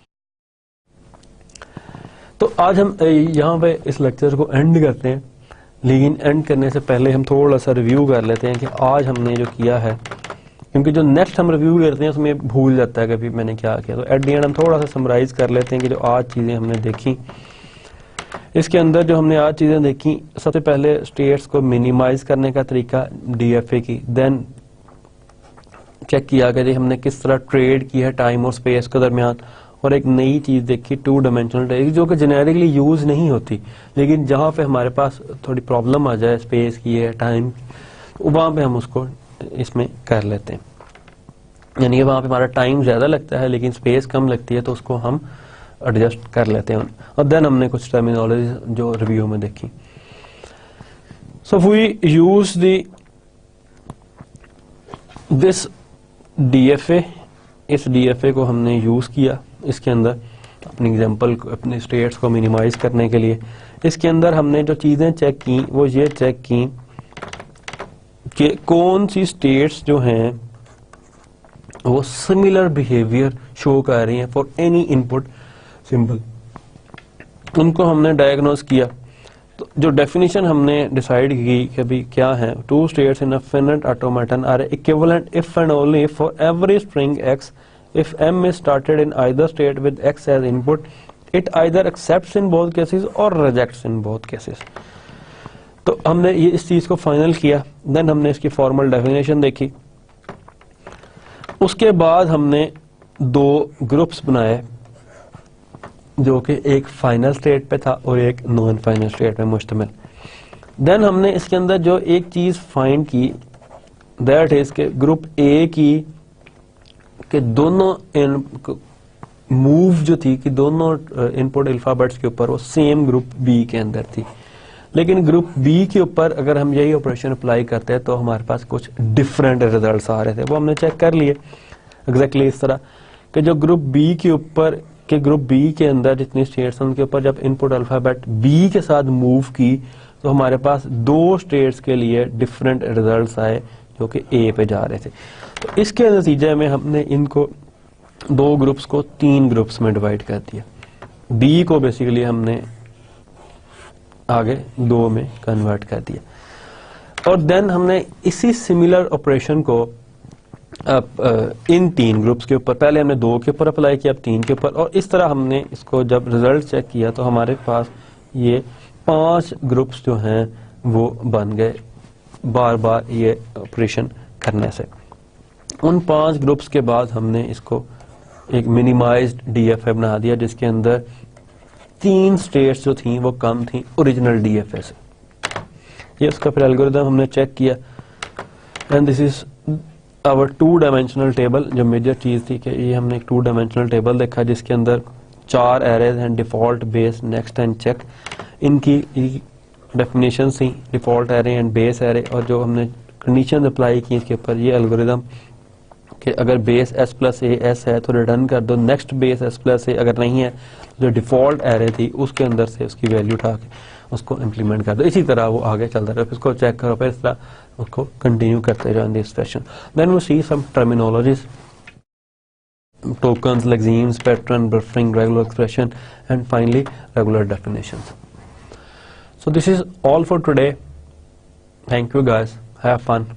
तो आज हम यहाँ पे इस लेक्चर को एंड करते हैं, लेकिन एंड करने से पहले हम थोड़ा सा रिव्यू कर लेते हैं कि आज हमने जो किया है, क्योंकि जो नेक्स्ट हम रिव्यू करते हैं उसमें भूल जाता है कभी मैंने क्या किया। तो एट द एंड हम थोड़ा सा समराइज कर लेते हैं कि जो आज चीजें हमने देखी, इसके अंदर जो हमने आज चीजें देखी, सबसे पहले स्टेट्स को मिनिमाइज करने का तरीका डीएफए की, देन चेक किया कि हमने किस तरह ट्रेड की है टाइम और स्पेस के दरमियान, और एक नई चीज देखी टू डायमेंशनल ट्रेड, जो कि जेनेरिकली यूज नहीं होती, लेकिन जहां पे हमारे पास थोड़ी प्रॉब्लम आ जाए स्पेस की है टाइम, वहां पे हम उसको इसमें कर लेते हैं, यानी कि वहां पे हमारा टाइम ज्यादा लगता है लेकिन स्पेस कम लगती है, तो उसको हम एडजस्ट कर लेते हैं। और देन हमने कुछ टर्मिनोलॉजी जो रिव्यू में देखी। So we use this DFA, इस डीएफए को हमने यूज किया इसके अंदर अपनी एग्जांपल को, अपने स्टेट्स को मिनिमाइज करने के लिए। इसके अंदर हमने जो चीजें चेक की वो ये चेक की कि कौन सी स्टेट्स जो हैं वो सिमिलर बिहेवियर शो कर रही हैं फॉर एनी इनपुट सिंबल, उनको हमने डायग्नोज किया। तो जो डेफिनेशन हमने डिसाइड की कि अभी क्या है, two states in a finite automaton are equivalent if and only for every string x if m is started in either state with x as input it either accepts in both cases और rejects in both cases. तो हमने ये इस चीज को final किया, then हमने इसकी फॉर्मल डेफिनेशन देखी, उसके बाद हमने दो ग्रुप्स बनाए जो कि एक फाइनल स्टेट पे था और एक नॉन फाइनल स्टेट पे मुश्तमिल। देन हमने इसके अंदर जो एक चीज फाइंड की, दैट इज के ग्रुप ए की के दोनों मूव जो थी कि दोनों इनपुट अल्फाबेट्स के ऊपर वो सेम ग्रुप बी के अंदर थी, लेकिन ग्रुप बी के ऊपर अगर हम यही ऑपरेशन अप्लाई करते हैं तो हमारे पास कुछ डिफरेंट रिजल्ट्स आ रहे थे। वो हमने चेक कर लिए एग्जैक्टली इस तरह कि जो ग्रुप बी के ऊपर के ग्रुप बी के अंदर जितनी स्टेट्स उनके ऊपर जब इनपुट अल्फाबेट बी के साथ मूव की तो हमारे पास दो स्टेट्स के लिए डिफरेंट रिजल्ट्स आए जो कि ए पे जा रहे थे। तो इसके नतीजे में हमने इनको दो ग्रुप्स को तीन ग्रुप्स में डिवाइड कर दिया। बी को बेसिकली हमने आगे दो में कन्वर्ट कर दिया और देन हमने इसी सिमिलर ऑपरेशन को इन तीन ग्रुप्स के ऊपर, पहले हमने दो के ऊपर अप्लाई किया, अब तीन के ऊपर, और इस तरह हमने इसको जब रिजल्ट चेक किया तो हमारे पास ये 5 ग्रुप्स जो हैं वो बन गए बार बार ये ऑपरेशन करने से। उन 5 ग्रुप्स के बाद हमने इसको एक मिनिमाइज्ड डीएफए बना दिया जिसके अंदर 3 स्टेट्स जो थी वो कम थी ओरिजिनल डीएफए से। ये उसका फिर एल्गोरिथम हमने चेक किया and this is our 2 dimensional table. जो मेजर चीज थी कि ये हमने एक 2 डायमेंशनल टेबल देखा जिसके अंदर 4 एरेज हैं, default, base, next and check. इनकी डेफिनेशन थी default array and base array, और जो हमने कंडीशन अप्लाई की इसके ऊपर ये एल्गोरिथम कि अगर base S plus A S है तो रिटर्न कर दो नेक्स्ट बेस एस प्लस ए, अगर नहीं है जो डिफॉल्ट एरे थी उसके अंदर से उसकी वैल्यू उठा के उसको इम्प्लीमेंट कर दो। इसी तरह वो आगे चलता रहे, इसको चेक करो, फिर इस तरह उसको कंटिन्यू करते जाओ in this fashion. Then we see some terminologies, tokens, lexemes, pattern, buffering, regular expression, and finally regular definitions. So this is all for today. Thank you guys. Have fun.